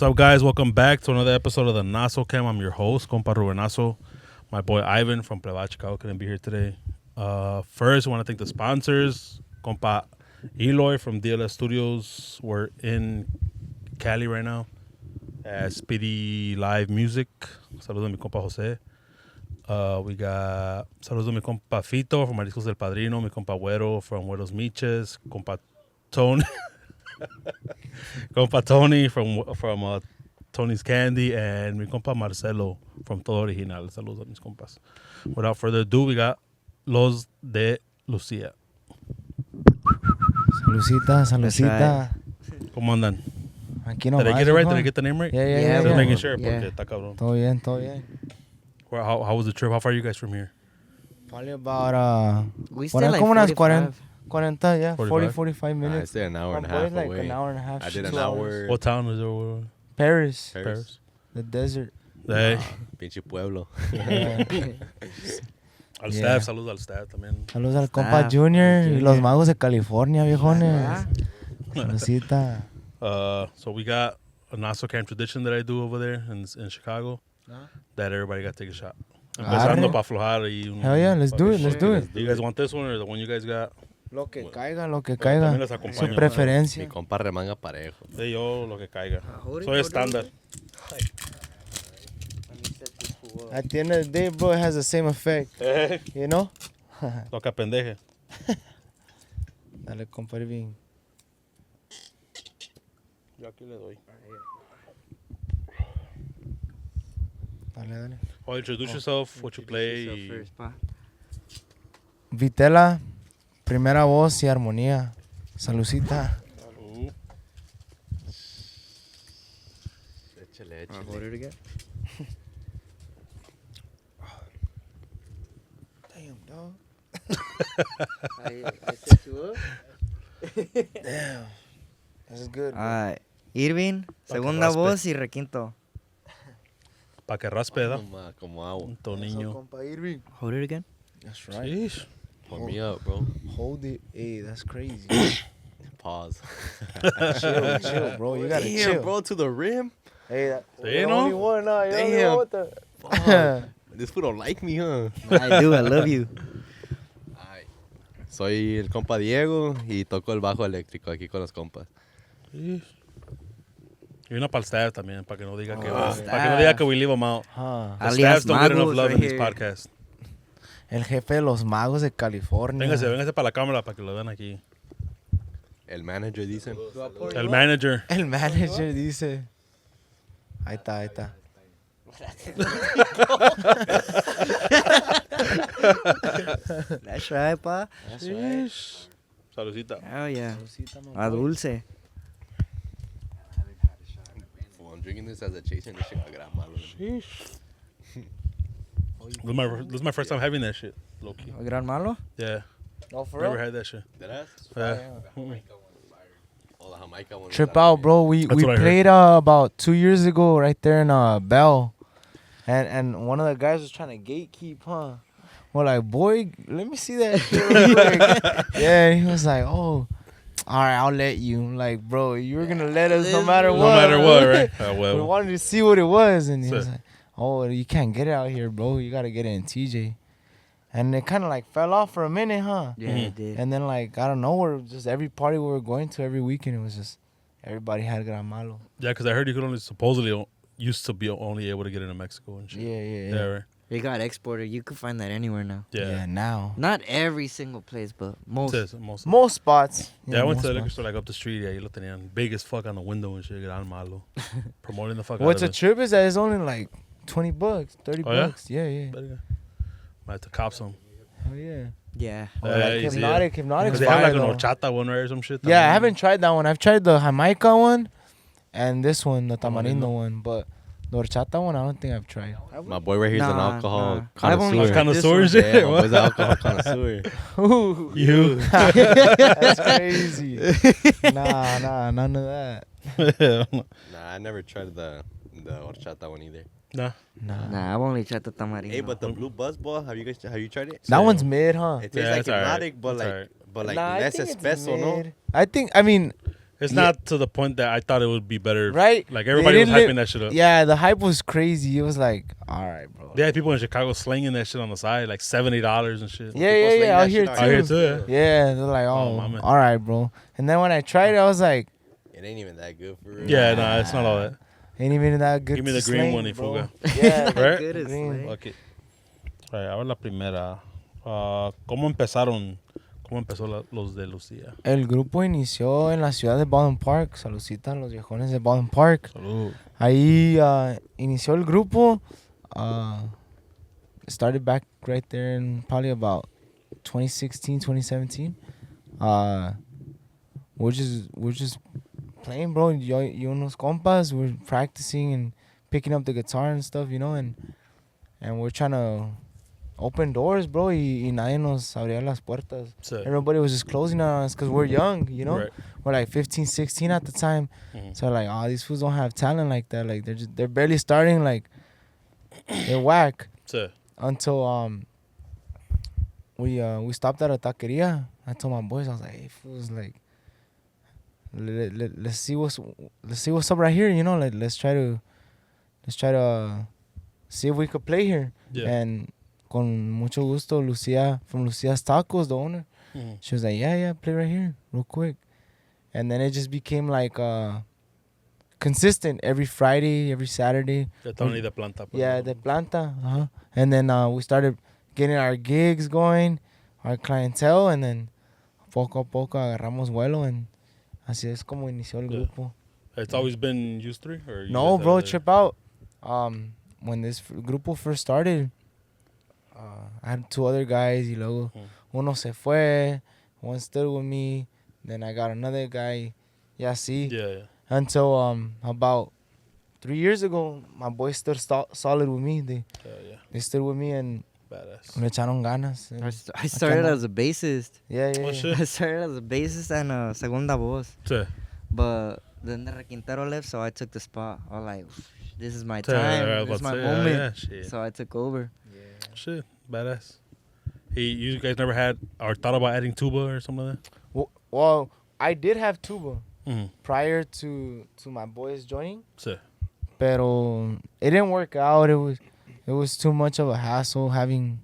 up, guys? Welcome back to another episode of the Nazo Cam. I'm your host, compa Ruben Nazo. My boy Ivan from Pleba Chicago couldn't be here today. First, I want to thank the sponsors. Compa Eloy from DLS Studios. We're in Cali right now at Speedy Live Music. Saludos a mi compa Jose. We got saludos a mi compa Fito from Mariscos del Padrino, mi compa Güero from Güeros Miches, compa Tony. Compa Tony from Tony's Candy, and mi compa Marcelo from Todo Original. Saludos a mis compas. Without further ado, we got Los de Lucia. Salucita. ¿Cómo andan? Aquí no Did I get it right? Did I get the name right? Yeah. Just making sure, Yeah. porque está cabrón. Todo bien. How was the trip? How far are you guys from here? Probably about, We stayed like como unas 45. 40, yeah, 45? 45 I minutes. stayed an hour and a Boy, half like away. an hour and a half. I did 2 an hours. hour. What town is there? Paris, Paris. the desert. Hey. Pinche pueblo. Al Yeah. staff, saludos al staff también. Saludos al compa Staff, Junior y Junior. los magos de California, viejones. Ah. Salucita. So we got a Nazo Camp tradition that I do over there in Chicago that everybody got to take a shot. Empezando Arre. para aflojar. Hell yeah, let's do it. Do you guys want this one or the one you guys got? Lo que caiga. También les acompaño. Su preferencia. Mi compa remanga parejo. De yo, lo que caiga. hold it, Soy hold it, estándar. At the end of the day, bro, it has the same effect. You know? Lo que pendeje. Dale, compa Irving. Yo aquí le doy. Dale. Oh, introduce yourself, what you play. Yourself first, pa. Vitela, primera voz y armonía. Salucita. Salud. Échale. Hold it again. Damn, dog. I set you up. Damn. This is good. Alright. Irving, Pa' que segunda raspe. voz y requinto. Pa' que raspe, ¿da? Como agua. Un toniño. compa Irving. Hold it again. That's right. Sheesh. Pour me up, bro. Hold it. Hey, that's crazy. Pause. chill, bro. You gotta Damn, chill. bro, to the rim. Hey, that, Sí, the ¿no? only one, nah. You don't Damn. know what the... Fuck. This fool don't like me, huh? I do, I love you. Ay. Soy el compa Diego y toco el bajo eléctrico aquí con los compas. Sheesh. Y una para el staff también, para que no diga que staff. para que no diga que we leave them out. Huh. The Alias staffs don't get enough Magos love right in this here. podcast. El jefe de los magos de California. Véngase para la cámara para que lo vean aquí. El manager dicen. El manager. El manager dice. Ahí está. That's right, pa. Sheesh. Saludcita. Oh, yeah. A dulce. Well, I'm drinking this as a chaser and this shit got gran malo. Sheesh. This is my first time having that shit, low-key. A gran malo? Yeah, No, for never real? had that shit. ¿Deras? Yeah. Oh, the Jamaica one. Trip out, bro. We That's what I heard. played about 2 years ago right there in Bell. And one of the guys was trying to gatekeep, huh? We're like, boy, let me see that shit real quick. Yeah, and he was like, oh, all right, I'll let you. I'm like, bro, you were going to let us no matter what. No matter what, right? We Well, wanted to see what it was. And he So- was like, oh, you can't get it out here, bro. You got to get it in TJ. And it kind of like fell off for a minute, huh? Yeah, Mhm. it did. And then like, I don't know, where just every party we were going to every weekend, it was just, everybody had Gran Malo. yeah, because I heard you could only supposedly used to be only able to get it in Mexico and shit. Yeah. Yeah, right. They got exported. You can find that anywhere now. Yeah. Now. Not every single place, but most. Says most. Most spots. Yeah, I went most to the liquor spots. store like up the street. Yeah, you lo tenían big as fuck on the window and shit. Gran malo. Promoting the fuck What's out a of trip is that it's only like $20, $30 Oh, yeah? bucks. Yeah. it. Might have to cop some. Oh yeah. Yeah. Or Yeah, like you see Hypnotic Because is they have fire like an though. horchata one right, or some shit. Yeah, I también. haven't tried that one. I've tried the Jamaica one and this one, the Tamarindo Tamarindo. one, but the horchata one, I don't think I've tried. My boy right here is an Nah, alcohol nah. I've only connoisseur. tried this Connoisseur one. shit. Yeah, my What? boy's an alcohol connoisseur. Ooh, You. that's crazy. Nah, none of that. Nah, I never tried the horchata one either. Nah. Nah, I've only tried the tamarindo. Hey, but the blue buzz ball, have you tried it? That one's mid, huh? It tastes like it's alright. hypnotic, but It's like alright. but like Nah, I less think it's espresso, no? mid. I mean, It's Yeah. not to the point that I thought it would be better. Right? Like everybody was They didn't hyping that shit up. Yeah, the hype was crazy. It was like, all right, bro. They had people in Chicago slinging that shit on the side, like $70 and shit. Yeah, People yeah, sling yeah. that Out here shit too. Out here too, yeah. Yeah, they're like, Oh, oh, my man. all right, bro. And then when I tried it, I was like, It ain't even that good for real. Yeah, nah, it's not all that. ain't even that good. Give me to the green sling, one, bro. Ifuga. Yeah, Right? Good the as green. slay. Fuck it. Right, a ver la primera. ¿Cómo empezaron? ¿Cómo empezó los de Lucia? El grupo inició en la ciudad de Baldwin Park. Saludcita a los viejones de Baldwin Park. Salud. Ahí inició el grupo. Started back right there in probably about 2016, 2017. We're just playing, bro. Yo unos compas. We're practicing and picking up the guitar and stuff, you know, and we're trying to open doors, bro. Y nadie nos abría las puertas. Sí. Everybody was just closing on us because we're young, you know. Right. We're like 15, 16 at the time. Mhm. So like, oh, these fools don't have talent like that. Like they're barely starting. Like they're whack. Sí. Until we stopped at a taqueria. I told my boys, I was like, hey fools, like let's see what's up right here. You know, like let's try to see if we could play here. Yeah. And con mucho gusto, Lucia from Lucia's Tacos, the owner. Mhm. She was like, yeah, play right here, real quick. And then it just became like consistent every Friday, every Saturday. Ya estaban ahí de planta. pues, Yeah, ¿no? the planta. Uh-huh. And then we started getting our gigs going, our clientele, and then poco a poco agarramos vuelo, and así es como inició el Yeah. grupo. It's always been used three? Or you No, guys bro, have trip out. When this grupo first started, I had two other guys, y luego uno se fue, one stood with me, then I got another guy, y así. Yeah. Until about 3 years ago, my boys stood solid with me. They stood with me and Badass. le echaron ganas. And I started as a bassist. yeah. Oh, shit. I started as a bassist and a segunda voz. Sí. But then the Requintero left, so I took the spot. I was like, this is my Sí, I time. was This is about my to say, moment. yeah, shit. So I took over. Shit, badass. Hey, you guys never had or thought about adding tuba or something like that? Well, I did have tuba Mm-hmm. prior to my boys joining, Sí. pero it didn't work out. It was too much of a hassle having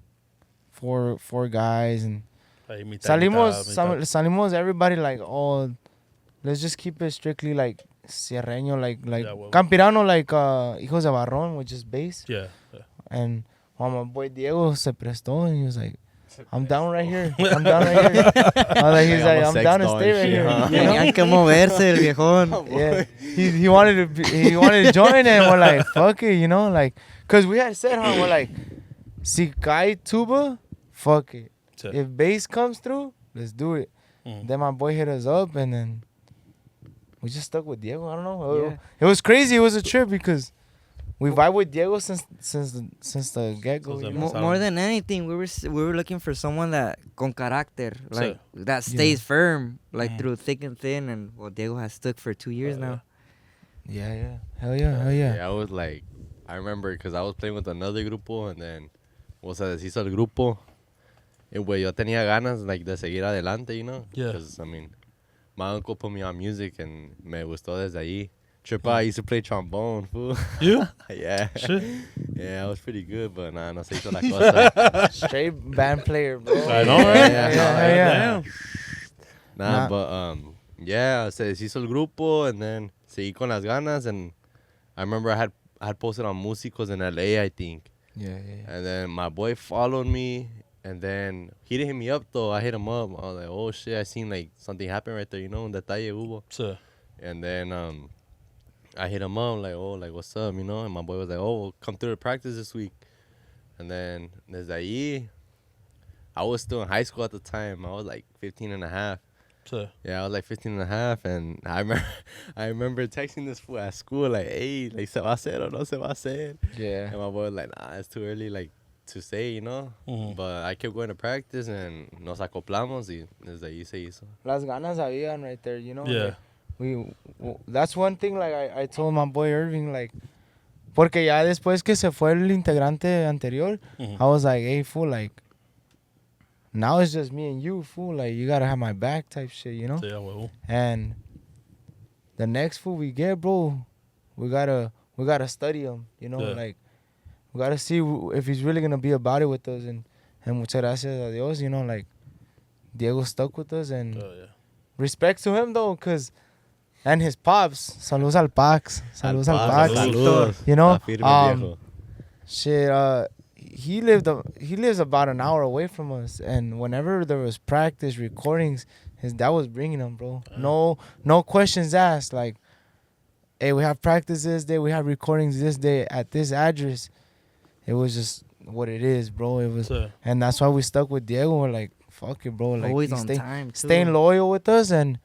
four guys, and Ahí mitad, mitad. salimos everybody like, oh, let's just keep it strictly like sierreño, like Yeah, well. campirano, like hijos de barrón, which is bass. Yeah. And while my boy Diego se prestó, and he was like, I'm down right here. I'm down right here. He's like, I'm down to stay right here. You know? Tenían que moverse el viejón. Yeah, he wanted to join, and we're like, fuck it, you know, like, cause we had said, we're like, si cae tuba, fuck it. Sí. If bass comes through, let's do it. Mhm. Then my boy hit us up, and then we just stuck with Diego. I don't know. Yeah. It was crazy. It was a trip because we vibe with Diego since the get go. Since the You know? More than anything, we were looking for someone that con carácter, like that stays Yeah. firm, like Mhm. through thick and thin. And well, Diego has stuck for 2 years now. Yeah. Hell yeah. Yeah, I was like, I remember because I was playing with another grupo and then, o sea, deshizo el grupo. Y güey, yo tenía ganas like de seguir adelante, you know? Yeah. Because, I mean, my uncle put me on music and me gustó desde ahí. Trip out, I used to play trombone, fool. You? Yeah. Shit. Yeah, I was pretty good, but nah, no se hizo la cosa. Straight band player, bro. I know, right? Yeah. Damn. Nah, but, yeah, se deshizo el grupo and then seguí con las ganas and I remember I had posted on Músicos in LA, I think. Yeah. And then my boy followed me, and then he didn't hit me up though. I hit him up. I was like, oh shit, I seen like something happen right there, you know, un detalle hubo. Sí. And then I hit him up like, oh, like what's up, you know? And my boy was like, oh, well, come through to practice this week. And then desde ahí, I was still in high school at the time. I was like 15 and a half. Sí. Yeah, I was like 15 and a half, and I remember texting this fool at school like, hey, like se va a hacer o no se va a hacer? Yeah. And my boy was like, nah, it's too early, like, to say, you know? Mhm. But I kept going to practice, and nos acoplamos, y desde ahí se hizo. Las ganas habían right there, you know? Yeah. Like, that's one thing, like, I told my boy Irving, like, porque ya después que se fue el integrante anterior, Mhm. I was like, hey, fool, like, now it's just me and you, fool. Like, you gotta have my back type shit, you know? Sí, a huevo. And the next food we get, bro, we gotta study him. You know, Yeah. like we gotta see if he's really gonna be about it with us. And muchas gracias a Dios, you know, like Diego stuck with us, and Oh, yeah. respect to him though, and his pops. Saludos al Pax. Saludos al Pax. Saludos. You know, La firme, viejo. shit. He lives about an hour away from us, and whenever there was practice recordings, his dad was bringing him, bro. No questions asked. Like, hey, we have practice this day, we have recordings this day at this address. It was just what it is, bro. It was, So, and that's why we stuck with Diego. We're like, fuck it, bro. Like, Always he on time, too. staying loyal with us, and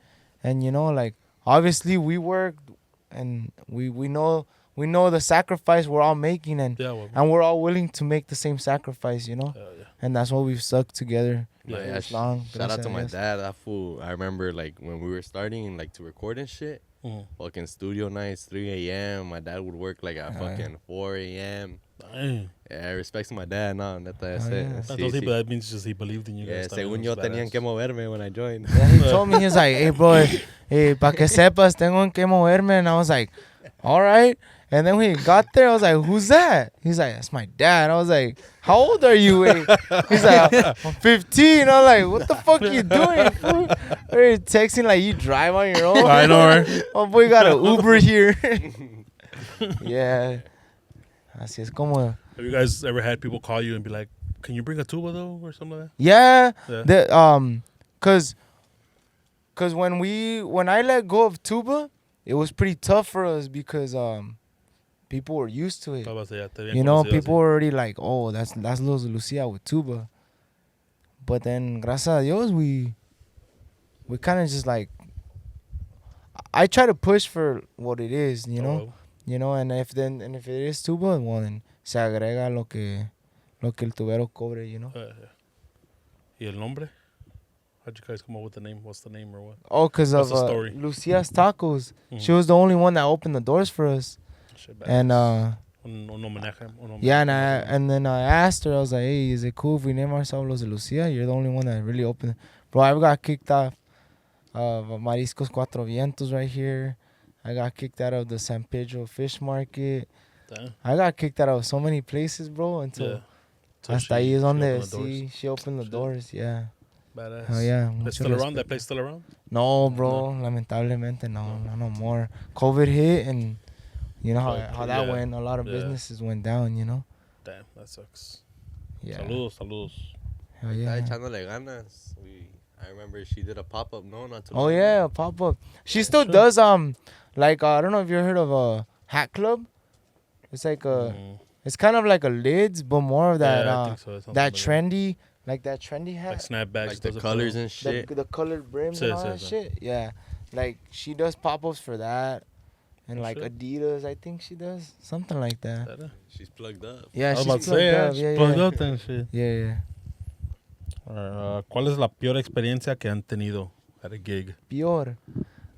you know, like, obviously we worked, and we know the sacrifice we're all making, and yeah, well, we're all willing to make the same sacrifice, you know. yeah. And that's why we've stuck together. Yeah, for Yeah, this long. shout out to my Gracias a dad. That fool. I remember like when we were starting like to record and shit. Mhm. Fucking studio nights, 3 a.m. My dad would work like at Oh, fucking 4 a.m. Dang. Yeah, respect to my dad. No, neta, that's Oh, it. yeah. Entonces, Sí, sí. but that means just he believed in you Yeah, guys. también, según which yo is tenían badass. que moverme when I joined. Yeah, he told me, he was like, hey, bro, para que sepas, tengo que moverme. And I was like, all right. And then when he got there, I was like, who's that? He's like, that's my dad. I was like, how old are you? He's like, I'm 15. I'm like, what the fuck you doing, fool? We're texting like you drive on your own. I know, right? Oh, boy, got an Uber here. Yeah. Así es como... Have you guys ever had people call you and be like, "Can you bring a tuba though," or something like Yeah. that? Yeah. Cause when I let go of tuba, it was pretty tough for us because people were used to it. Estaba así, ya te habían You know, conocido people así. were already like, oh, that's Lucia with tuba. But then, gracias a Dios, we kind of just like, I try to push for what it is, you know, and if it is tuba, well then se agrega lo que el tubero cobre, you know. ¿Y el nombre? How'd you guys come up with the name? What's the name or what? Oh, because of What's the story? Lucia's Tacos. Mhm. She was the only one that opened the doors for us. Shit, And badass. Un homenaje. yeah, and then I asked her, I was like, hey, is it cool if we name ourselves Los de Lucia? You're the only one that really opened it. Bro, I got kicked off of Mariscos Cuatro Vientos right here. I got kicked out of the San Pedro Fish Market. Damn. I got kicked out of so many places, bro, until Yeah. So hasta she ahí es donde opened the doors. sí, she opened the Shit. doors, yeah. Badass. Oh, yeah. It's mucho still around? That respeto. place still around? No, bro. Lamentablemente, no more. COVID hit, and you know how that Yeah. went. A lot of Yeah. businesses went down, you know. Damn, that sucks. Yeah. Saludos. Hell Está yeah. echándole ganas. I remember she did a pop up. No, not too Oh long ago. yeah, pop up. She still sure. does like I don't know if you heard of a hat club. It's like it's kind of like a lids, but more of that yeah, I think so. It sounds that familiar. trendy, like that trendy hat. Like snapbacks. Like the those are colors cool. and shit. The colored brims Sí, and all sí, that sí. shit. Yeah, like she does pop ups for that, and Oh, like shit. Adidas, I think she does something like that. That, She's plugged up. Yeah, I was she's about to plugged say, up. yeah, Yeah, plugged yeah. up and shit. Yeah. ¿Cuál es la peor experiencia que han tenido at a gig? Peor.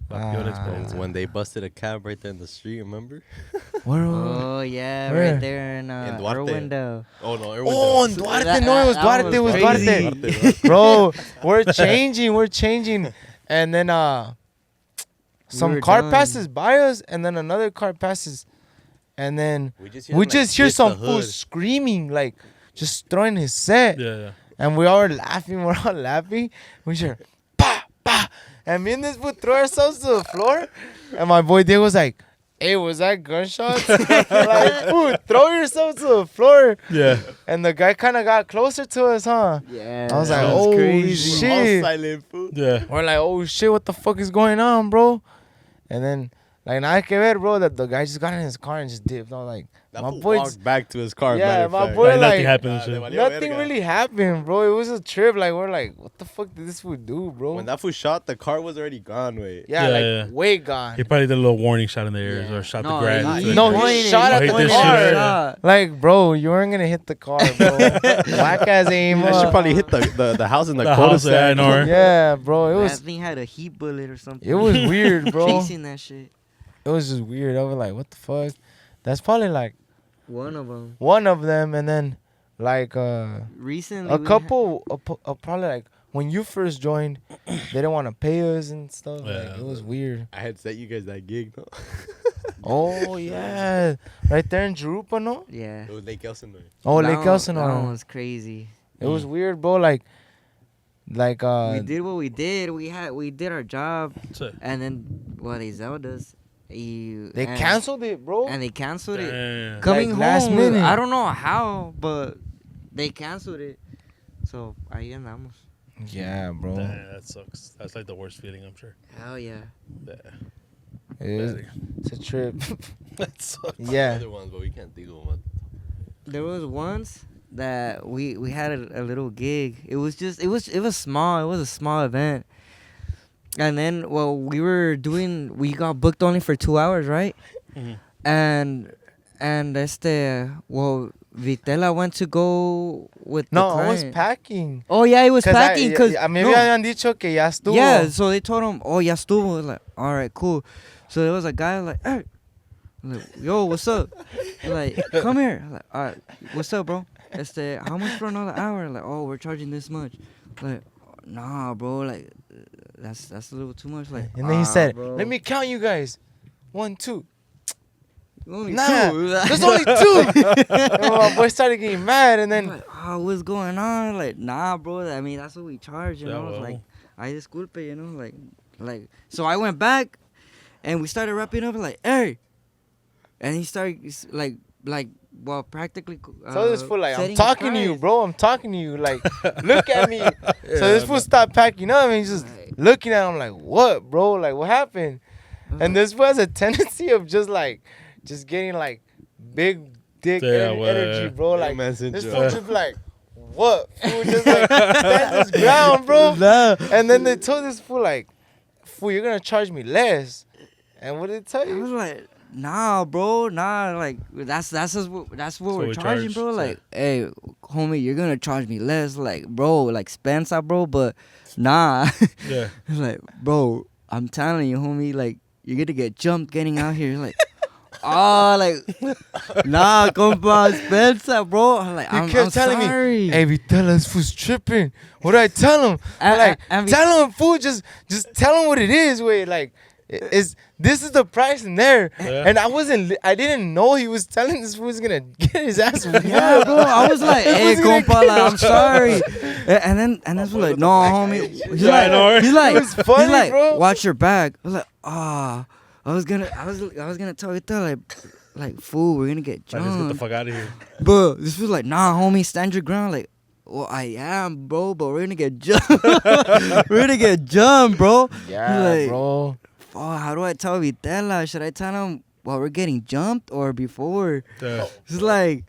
La peor Ah. experiencia. When they busted a cab right there in the street, remember? Where? Oh yeah, Where? right there in Duarte. Irwindale. Oh no, Irwindale. Oh, in Duarte. No, it was That Duarte. It was was Duarte. crazy. Bro, we're changing. And then some were car done. passes by us, and then another car passes, and then We just we just hear some fool fool screaming, like just throwing his set. Yeah. And we all are laughing. We're all laughing. We hear, pa, pa. And me and this fool throw ourselves to the floor. And my boy Diego was like, hey, was that gunshots? Like, fool, throw yourself to the floor. Yeah. And the guy kind of got closer to us, huh? Yeah, I was that like, was oh, crazy. shit. All silent fool. Yeah. We're like, oh shit, what the fuck is going on, bro? And then, like, nada que ver, bro, that the guy just got in his car and just dipped. I was like, That my fool boy walked back to his car. Yeah, matter of my fact. boy, Like, like, nothing happened and Nah, shit. they valió nothing verga. really happened, bro. It was a trip. Like, we're like, what the fuck did this fool do, bro? When that fool shot, the car was already gone. Wait. yeah, Yeah, like, yeah. way gone. He probably did a little warning shot in the air Yeah. or shot No, the grass. he- Like, No, pointed, he shot at he the did car. shit, Yeah. Like, bro, you weren't gonna hit the car, bro. Black ass aim. That should probably hit the house in the The house, cul-de-sac. yeah, I know, right? Yeah, bro. It That was thing had a heat bullet or something. it was weird, bro. Chasing that shit. It was just weird. I was like, what the fuck? That's probably like One of them. one of them, and then like Recently, a we couple, probably like when you first joined, they didn't want to pay us and stuff. Yeah. Like, it was weird. I had sent you guys that gig, though. Oh yeah, right there in Jurupa, no? Yeah. It was Lake Elsinore. Oh, That Lake one- Elsinore. That one was crazy. It was weird, bro. Like We did what we did. We did our job, Shit. and then they zailed us. they canceled it, bro. And they canceled it. Damn. Coming Like, last home, minute. I don't know how, but they canceled it. So ahí andamos. Yeah, bro. Damn, that sucks. That's like the worst feeling, I'm sure. Hell yeah. Yeah. It's a trip. That sucks. Yeah. Other ones, but we can't think of them. There was once that we had a little gig. It was small. It was a small event. And then we got booked only for 2 hours, right? Mhm. And Vitela went to go with the No, I client. was packing. Oh yeah, he was 'Cause packing because maybe habían dicho que ya estuvo. yeah. So they told him, oh ya estuvo. I was like, all right, cool. So there was a guy like, hey, I'm like, yo, what's up? I'm like, come here. I'm like, all right, what's up, bro? How much for another hour? Like, oh, we're charging this much. Like, nah, bro. Like, that's a little too much. Like, And then he said, bro. "Let me count you guys. 1, 2." Only Nah, two. there's only 2. And my boy started getting mad, and I'm then like, oh, what's going on? Like, nah, bro. I mean, that's what we charge, you Yeah, know. well. Like, I disculpe, you know. Like. So I went back, and we started wrapping up. Like, hey, and he started well, practically. so this fool like, I'm setting talking to his you, price. bro. I'm talking to you. Like, look at me. So this fool man. stopped packing up, and he's just Right. looking at him like, what, bro? Like, what happened? I was And like, this fool has a tendency of just getting like big dick Yeah, well, energy, yeah. bro. Like, man sent this you fool out. just be like, what? Fool just like stands his ground, bro. Nah. And then they told this fool like, fool, you're gonna charge me less. And what did they tell I was you? like, nah, bro, nah. Like, that's what we're we charging, charge, bro. so- Like, hey, homie, you're gonna charge me less, like, bro, like Spencer, bro. But nah. Yeah. It's like, bro, I'm telling you, homie, like, you're gonna get jumped getting out here. Like, nah, compa, Spencer, bro. I'm like, He I'm kept telling sorry. me, hey, Vitela, this fool's tripping. What did I tell him? And Tell him, fool, just tell him what it is. Wait, like, this is the price in there. Yeah. And I didn't know he was telling this fool was gonna get his ass whooped. yeah, bro. I was like, This hey, fool's gonna compa, get like, I'm sorry. And then this was like, no, homie. He's Yeah, I know, right? It was funny, he's like, bro. watch your back. I was like, I was gonna tell you that, like, fool, we're gonna get I just get the jumped. fuck out of here. But this was like, nah, homie, stand your ground. Like, well, I am, bro, but we're gonna get jumped. We're gonna get jumped, bro. Yeah, Like, bro. Oh, how do I tell Vitela? Should I tell him while we're getting jumped or before? Yeah. It's like,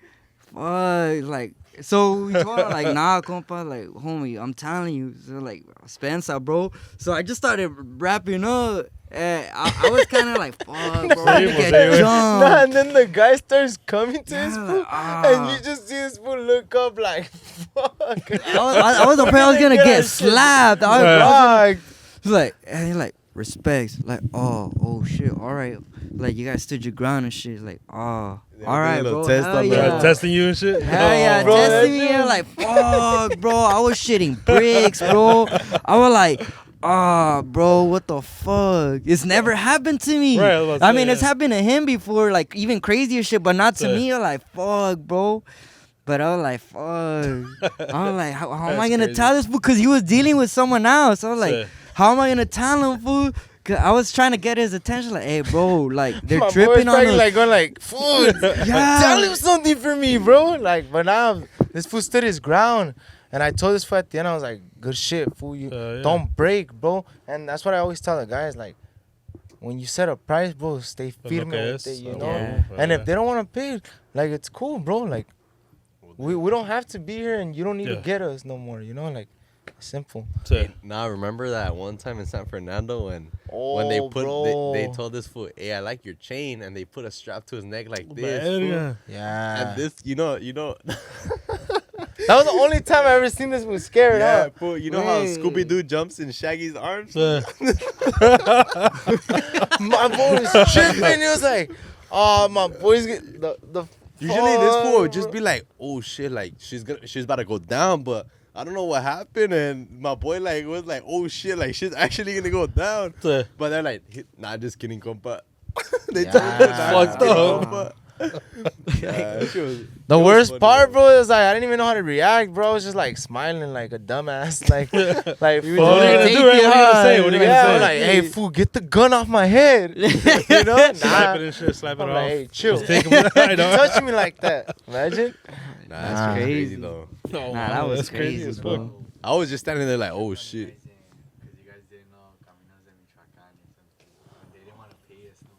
fuck, like. So we told him, like, nah, compa, like, homie, I'm telling you. So, like, Spencer, bro. So I just started wrapping up. I was kind of like, fuck, bro, I'm gonna get Same. Nah, jumped. and then the guy starts coming to his Yeah, fool, like, and you just see his fool look up like, fuck. I was afraid I was gonna get slapped. Fuck. He's like, and he's like, respects. Like, oh shit, all right. Like, you guys stood your ground and shit. Like, all right, little bro. test Hell on yeah. that. Testing you and shit. Hell yeah, bro, testing that me. shit I'm was- like, fuck, bro. I was shitting bricks, bro. I was like, bro, what the fuck? It's never happened to me. Right, I was about to I say, mean, it's yeah. happened to him before, like, even crazier shit, but not to Yeah. me. I'm like, fuck, bro. But I was like, fuck. I was like, how am I That's going to crazy. tell this fool? Because he was dealing with someone else. I was like, Yeah. how am I going to tell him, fool? 'Cause I was trying to get his attention. Like, hey, bro, like, they're My boy's tripping on probably us. like going like, fool, Yeah. tell him something for me, bro. Like, but now this fool stood his ground, and I told this fool at the end, I was like, good shit, fool, you Yeah. don't break, bro. And that's what I always tell the guys, like, when you set a price, bro, stay Pues lo firme que with es, it, you ah, know. Yeah. bueno, And yeah. if they don't want to pay, like, it's cool, bro. Like, we don't have to be here, and you don't need Yeah. to get us no more, you know. Like, simple. So, Now, remember that one time in San Fernando when Oh, they put bro. they told this fool, hey, I like your chain, and they put a strap to his neck like this. fool. verga. Yeah. And this, you know, That was the only time I ever seen this was scared, yeah, huh? fool, you know how Wait. Scooby Doo jumps in Shaggy's arms? Yeah. My boy was tripping. He was like, "Oh, my boy's get the." Usually this fool would fuck, just be like, oh shit, like she's about to go down, but I don't know what happened, and my boy like was like, "Oh shit, like shit's actually gonna go down." Yeah. But they're like, "Nah, just kidding, compa." They Yeah, told me that's fucked bro. up. That shit was- The it was worst funny, part, though. bro, is like I didn't even know how to react, bro. I was just like smiling like a dumbass, like, like. You fool, were What are you gonna Take do, right? it, What are you gonna say? huh? What are you yeah, gonna I'm say? like, hey, fool, get the gun off my head. You know, Slap it nah. and shit, slap it I'm off. like, hey, chill. Just take him. I know. Touch me like that. Imagine. Nah, that's Nah. crazy Crazy. though. No, Nah, that was that's crazy, as bro. fuck. I was just standing there like, "Oh shit." Because you guys didn't know Caminos de Michoacán or something. They didn't want to pay us no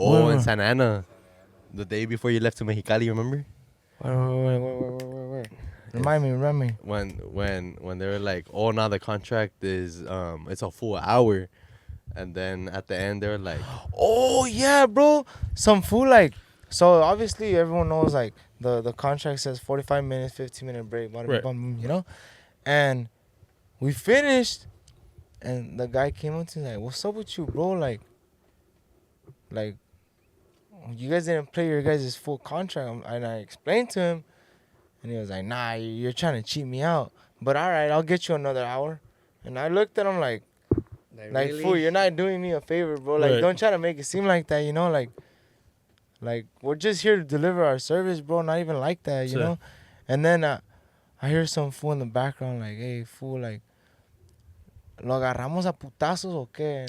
more. Oh, Where? in Santa Ana, the day before you left to Mexicali, remember? Wait. Remind me. When they were like, "Oh, now the contract is it's a full hour," and then at the end they were like, Oh yeah, bro. Some fool like. So obviously everyone knows like the contract says 45 minutes, 15-minute break, blah, blah, Right. blah, you know, and we finished, and the guy came up to me like, "What's up with you, bro? Like, you guys didn't play your guys' full contract." And I explained to him, and he was like, "Nah, you're trying to cheat me out. But all right, I'll get you another hour." And I looked at him like, Really? fool, you're not doing me a favor, bro. Like, Right. don't try to make it seem like that, you know? Like we're just here to deliver our service, bro. Not even like that, you Sure. know? And then I hear some fool in the background like, "Hey, fool, like, lo agarramos a putazos o qué?"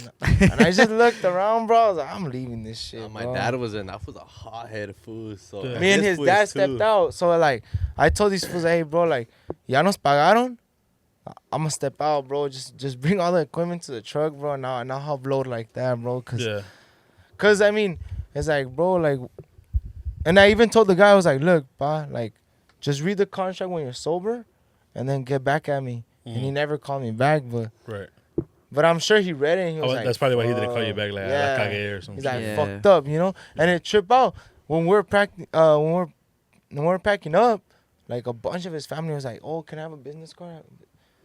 And I just looked around, bro. I was like, I'm leaving this shit, my bro. dad was in. That was a hot-headed fool. So Yeah. Me and his fool dad is too. stepped out. So, like, I told these fools, "Hey, bro, like, ya nos pagaron? I'm gonna step out, bro. Just bring all the equipment to the truck, bro. And I'll help load like that, bro. Yeah. Cause I mean, it's like, bro, like, and I even told the guy, I was like, look, pa, like, just read the contract when you're sober, and then get back at me. And he Mhm. never called me back, Right. but I'm sure he read it. And he was Oh, like, that's probably why he didn't call you "Fuck." back. Like, Yeah. I la cagué or something. He's like, Yeah. fucked up, you know. And it trip out when we're packing up. Like a bunch of his family was like, "Oh, can I have a business card?"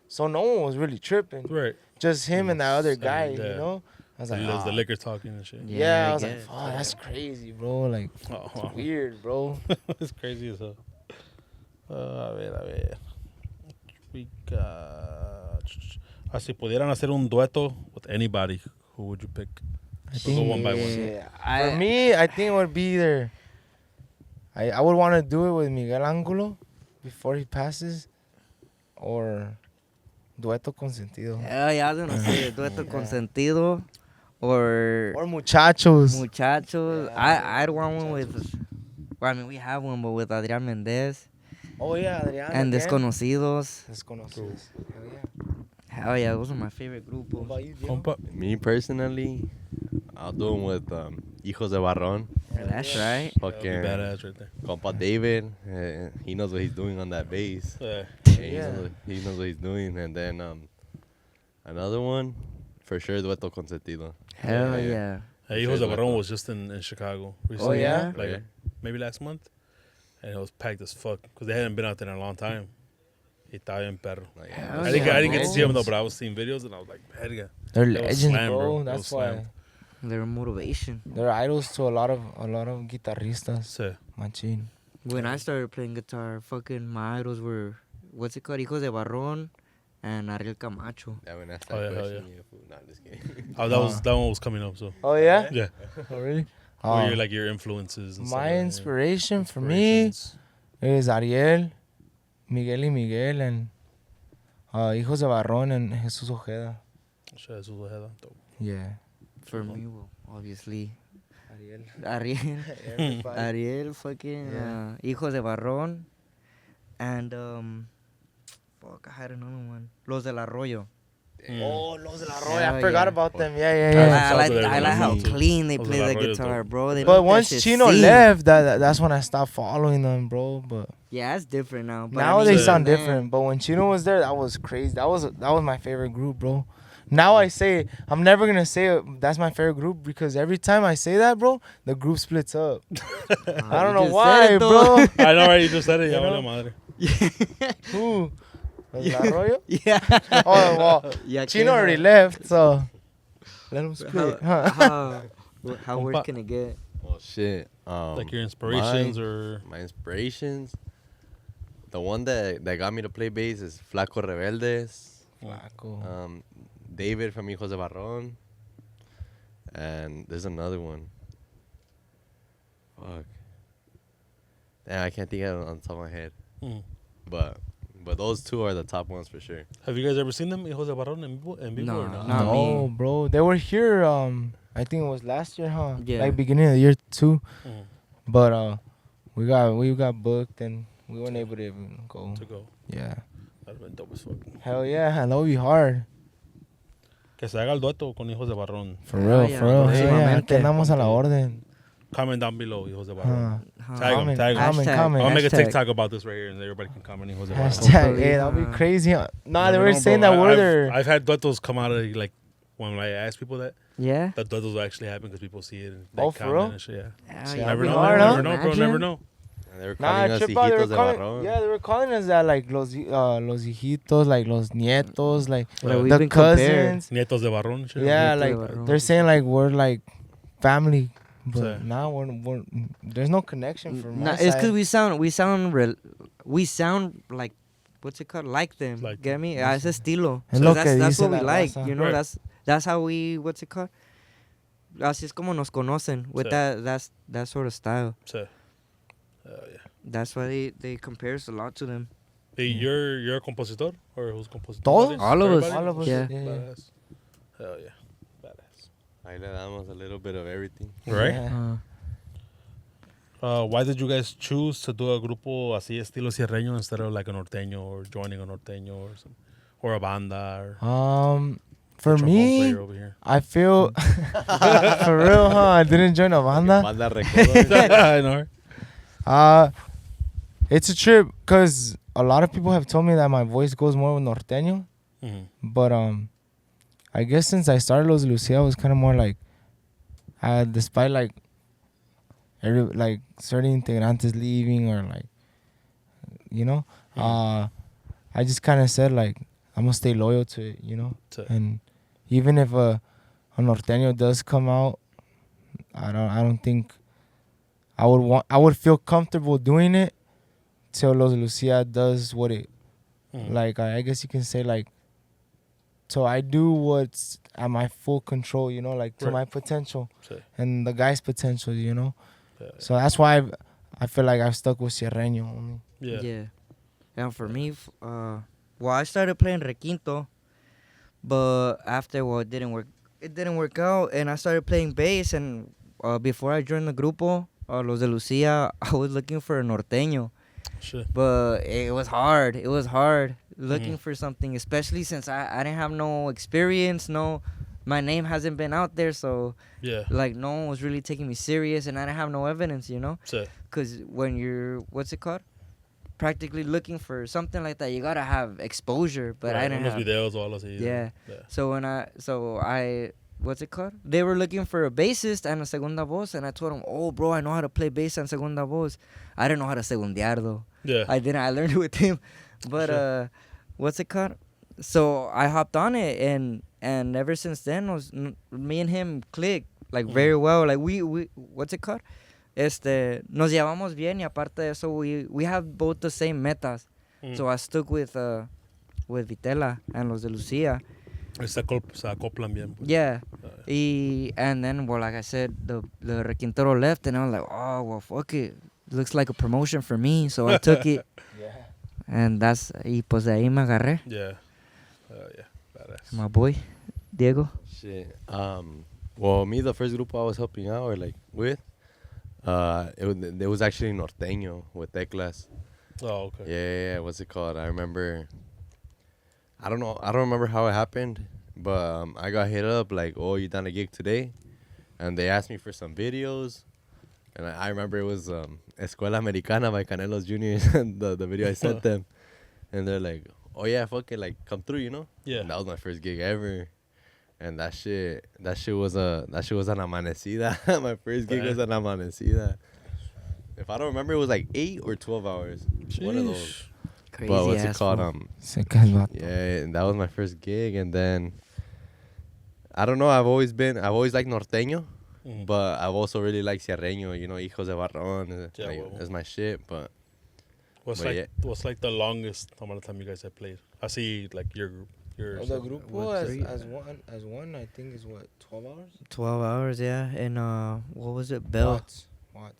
So no one was really tripping. Right. Just him and that other Mm, guy, yeah. you know. I was like, There's the "Ah." liquor talking and shit. Yeah, I I was like, guess. "Oh, that's crazy, bro. Like, Oh, it's weird, bro." it's crazy as hell. A ver. We got. Si pudieran hacer un dueto with anybody, who would you pick? We'll go one by one. For me, I think it would be either. I would want to do it with Miguel Angulo before he passes, or Dueto Consentido. Hell yeah, I was gonna say dueto consentido or Or Muchachos. muchachos. Yeah. I'd want one with. Well, I mean, we have one, but with Adrián Mendez Oh yeah, Adrián. and again. Desconocidos. Desconocidos. Hell yeah. Hell yeah, those are my favorite What grupos. about you, Diego? Compa. Me personally, I'll do him with Hijos de Barron. That's right. That'd be Fucking badass right there. compa David. He knows what he's doing on that bass. Yeah. Yeah. He knows what he's doing. And then another one, for sure, Dueto Consentido. Hell Yeah. yeah. Hey, Sure, Jose Dueto. Barron was just in Chicago recently. yeah? Like Yeah. maybe last month. And it was packed as fuck because they hadn't been out there in a long time. Y estaba bien perro. Like, Hell I didn't get to see him though, legends. but I was seeing videos and I was like, verga. They're It was legends, slam, bro. bro. It That's was why slam. Their motivation. they're idols to a lot of guitarristas. So, Machine. When I started playing guitar, fucking my idols were, what's it called? Hijos de Barrón and Ariel Camacho. that one asked Oh, that yeah, hell question. Yeah, fool. Nah, just kidding. that one was coming up. So Oh yeah. yeah, Oh really? or your like your influences. And stuff My like that, yeah. inspiration for me Inspirations. is Ariel, Miguel y Miguel, and Hijos de Barrón and Jesus Ojeda. Shit, eso was hella dope. Yeah. For me, well, obviously, Ariel. Ariel, Ariel, fucking Yeah. Hijos de Barrón, and fuck, I had another one. Los del Arroyo. Mm. Oh, Los de la Hell Roya. I forgot yeah. about them. Yeah, yeah, I, yeah. Sounds like, like I like how everyone clean they Los play del the Arroyo is guitar, dope. bro. They But make that once shit Chino sing. left, that's when I stopped following them, bro. But Yeah, it's different now. But I now mean, they Yeah. sound man, different. But when Chino was there, that was crazy. That was my favorite group, bro. Now I say I'm never gonna say that's my favorite group because every time I say that, bro, the group splits up. I don't you know just why, said it, bro. I know, right? You just said it. You Ya know? valió madre. Who? Los del Arroyo? Yeah. Oh well, Yeah, Chino que- already left, so let him split. How, Huh? how worse can it get? Oh shit. Like your inspirations my- or My inspirations. the one that got me to play bass is Flaco Rebeldes. Flaco. David from Hijos de Barron. And there's another one. Fuck. Yeah, I can't think of it on the top of my head. Mm. But those two are the top ones for sure. Have you guys ever seen them, Hijos de Barron, en vivo No, or not? Not No, me. bro. They were here. I think it was last year, huh? Yeah. Like beginning of the year too. Mm. But we got booked and we weren't able to even go. To go. Yeah. That'd been dope as fuck. Hell yeah, that would be hard. Que se haga el dueto con Hijos de Barron. For real, yeah, for real. Hell yeah, próximamente. aquí andamos a la orden. Comment down below, Hijos de Barron. Huh. Tag 'em, Comment, tag 'em. comment, Hashtag. comment. I'll make a Hashtag. TikTok about this right here, and everybody can comment Hijos de Barron. Hashtag. Hopefully, Hey, that'll be crazy. Nah, they Never were know, saying bro. that word. I've had duetos come out of like when I ask people that Yeah. duetos will actually happen because people see it and they Oh, for comment real? and shit. Yeah. Yeah, See, yeah, that'd Never be know, hard, never huh? know, bro. Never know. And they were Nah, calling us trip out, they were Hijitos de calling, Barron. yeah, they were calling us that, like, los hijitos, like, los nietos, like, Like, we've the been compared. cousins. Nietos de Barron. and Shit. Yeah, Nietos de like, Barron. they're saying, like, we're, like, family. But Sí. now we're there's no connection from Nah, my it's side. because we sound like, what's it called? Like them. Like Get them. me? Ese estilo. Es So lo that's que that's dice what we la like. raza. You know, Right. that's how we, what's it called? Así es como nos conocen with Sí. that sort of style. Sí. Yeah. That's why they compare us a lot to them. Hey, you're a compositor or who's compositor? Todos? All of us. Everybody? All of us. Yeah. Badass. Hell yeah. Badass. Ahí le damos a little bit of everything. Right? Yeah. Why did you guys choose to do a grupo así estilo sierreño instead of like a norteño or joining a norteño or some, or a banda or For trombone me, player over here? I feel for real, huh? I didn't join a banda. Banda Recodo. I know. It's a trip because a lot of people have told me that my voice goes more with norteño, Mm-hmm. but I guess since I started Los Lucia, I was kind of more like, despite like like certain integrantes leaving or like, you know, I just kind of said like I'm gonna stay loyal to it, you know, Sí. and even if a norteño does come out, I don't think I would feel comfortable doing it till Los Lucia does what it Mm. like. I guess you can say like. So I do what's at my full control, you know, like to Right. my potential Sí. and the guy's potential, you know. Yeah. So that's why I feel like I've stuck with Sierreño only. Yeah. And for me, well, I started playing requinto, but after, well, it didn't work out, and I started playing bass, and before I joined the grupo, Los de Lucia, I was looking for a norteño, Shit. but it was hard. It was hard looking Mhm. for something, especially since I didn't have no experience, my name hasn't been out there, so Yeah. like no one was really taking me serious, and I didn't have no evidence, you know. Sí. Because when you're, what's it called? Practically looking for something like that, you gotta have exposure. But I Right, didn't unos have. videos o algo así. Yeah. Yeah. So I, what's it called? They were looking for a bassist and a segunda voz, and I told them, oh, bro, I know how to play bass and segunda voz. I didn't know how to segundear though. Yeah. I didn't. I learned it with him. But Sure. what's it called? So I hopped on it, and ever since then, me and him clicked like very well. Like we what's it called? Nos llevamos bien, y aparte de eso, we have both the same metas. Mm. So I stuck with Vitela and Los de Lucia. Se acoplan bien. Pues. Yeah. Yeah. And then, well, like I said, the Requintero left, and I was like, oh, well, fuck it. Looks like a promotion for me, so I took it. Yeah. And y pues de ahí me agarré. Yeah. Yeah. Badass. My boy, Diego. Shit. Well, me, the first group I was helping out or like with, it was actually norteño with Teclas. Oh, okay. Yeah, what's it called? I remember. I don't know. I don't remember how it happened, but I got hit up like, "Oh, you done a gig today?" And they asked me for some videos, and I remember it was Escuela Americana by Canelos Jr. the video I sent them, and they're like, "Oh yeah, fuck it, like come through, you know?" Yeah. And that was my first gig ever, and that shit was an amanecida. My first gig was an amanecida. If I don't remember, it was like 8 or 12 hours. One of those. Sheesh. Crazy But what's it ass called? fool. Secas vato. Yeah, and that was my first gig, and then I don't know. I've always liked norteño, Mhm. but I've also really liked sierreño. You know, Hijos de Barron. Yeah, Like, huevo. that's my shit. But What's But like yeah. what's like the longest amount of time you guys have played? I see like your group. Your The group What, was three? as one. I think is what 12 hours. 12 hours, yeah. And what was it? Bell. Watts.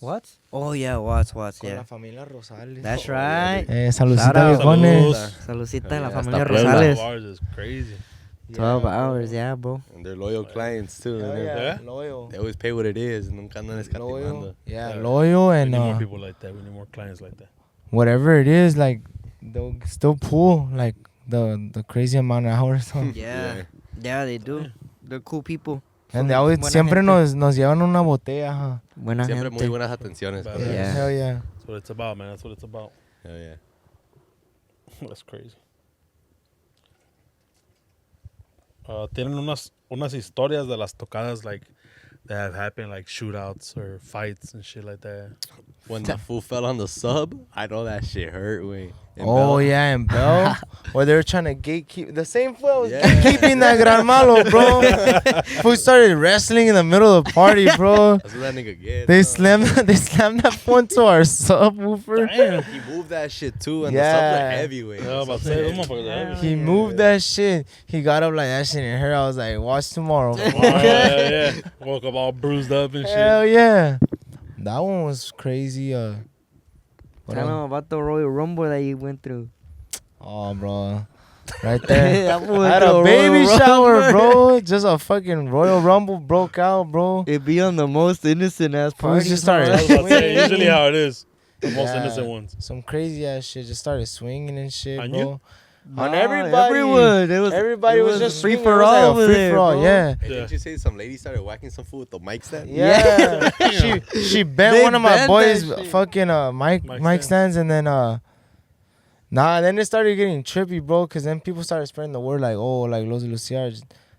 What? Oh yeah, Watts, Con yeah. la familia Rosales. That's Oh, right. yeah, Shout Saludcita out. viejones. Saludcita Oh, a la yeah, familia hasta Puebla. 12 Rosales. hours is crazy. 12 hours, yeah, bro. And they're loyal clients too. Hell and yeah, Yeah? loyal. They always pay what it is. Nunca andan escatimando. Loyal. Yeah, Yeah. loyal We and need more people like that. We need more clients like that. whatever it is, like they'll still pull like the crazy amount of hours. Huh? Yeah. Yeah, they do. They're cool people. And they always Buena siempre gente. nos llevan una botella, huh? Buena Siempre muy gente. buenas atenciones. Yeah. brother. Yeah. Hell yeah. That's what it's about, man. That's what it's about. Hell yeah. That's crazy. Tienen unas historias de las tocadas like that have happened, like shootouts or fights and shit like that. When the fool fell on the sub, I know that shit hurt, way. Oh yeah, and Bell, where they were trying to gatekeep the same fool was Yeah. gatekeeping that Gran Malo, bro. Fool started wrestling in the middle of the party, bro. That's what that nigga get. They slammed that phone to our subwoofer. Damn. He moved that shit too, and Yeah. the subs are heavyweight. Yeah, I was about to say, those motherfuckers are heavy. He moved that shit. He got up like that shit in her. I was like, watch tomorrow. Oh, yeah. Woke up all bruised up and shit. Hell yeah. That one was crazy. What Tell else? them about the Royal Rumble that you went through. Oh, bro. Right there. That fool I had went through a baby Royal shower, Rumble. bro. Just a fucking Royal Rumble broke out, bro. It be on the most innocent ass Fools parties. just started I was about to say, swinging. usually how it is. The most Yeah. innocent ones. Some crazy ass shit just started swinging and shit, On bro. you? On Nah, everybody. Everyone. Everybody it was just free swinging. for It was like all a over free there, for all, bro. yeah. Hey, Yeah. didn't you say some lady started whacking some fool with the mic stand? Yeah. she bent They one of my bent boys' that shit. fucking mic Mic stands and then then it started getting trippy, bro, cause then people started spreading the word like, oh, like Los de Lucia,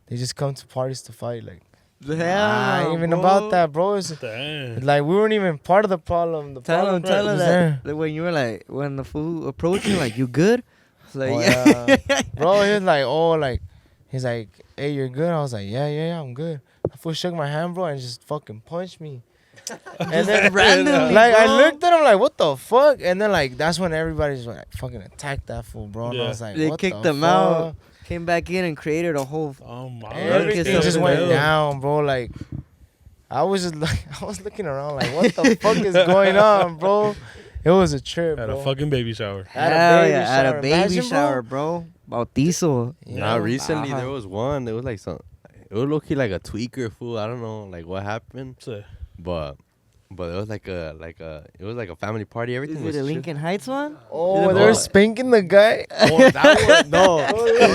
they just come to parties to fight, like Hell, ain't even bro. about that, bro. It's, Damn. like we weren't even part of the problem. The Tell problem him was that, there. that when you were like, when the fool approached you, like, you good? It's like, Oh, yeah. yeah. Bro, he was like, oh, like, he's like, hey, you're good? I was like, yeah, I'm good. The fool shook my hand, bro, and just fucking punched me. And then randomly, like, I bro. looked at him like, what the fuck? And then, like, that's when everybody just like, fucking attacked that fool, bro. And I Yeah. was like, They what kicked the him fuck? out. Came back in and created a whole. My Everything Kiss just him went down. down, bro. Like, I was just like, I was looking around like, what the fuck is going on, bro? It was a trip, At bro. a fucking baby shower. At a Hell baby yeah, at shower. a baby Imagine, bro. shower, bro. Bautizo. Yeah. Nah, recently Ajá. there was one. It was like some. It was low key like a tweaker fool. I don't know like what happened, So, but it was like a it was like a family party. Everything Is was it a chill. Lincoln Heights one? Oh, Is it they were what? spanking the guy. Oh, that one, no.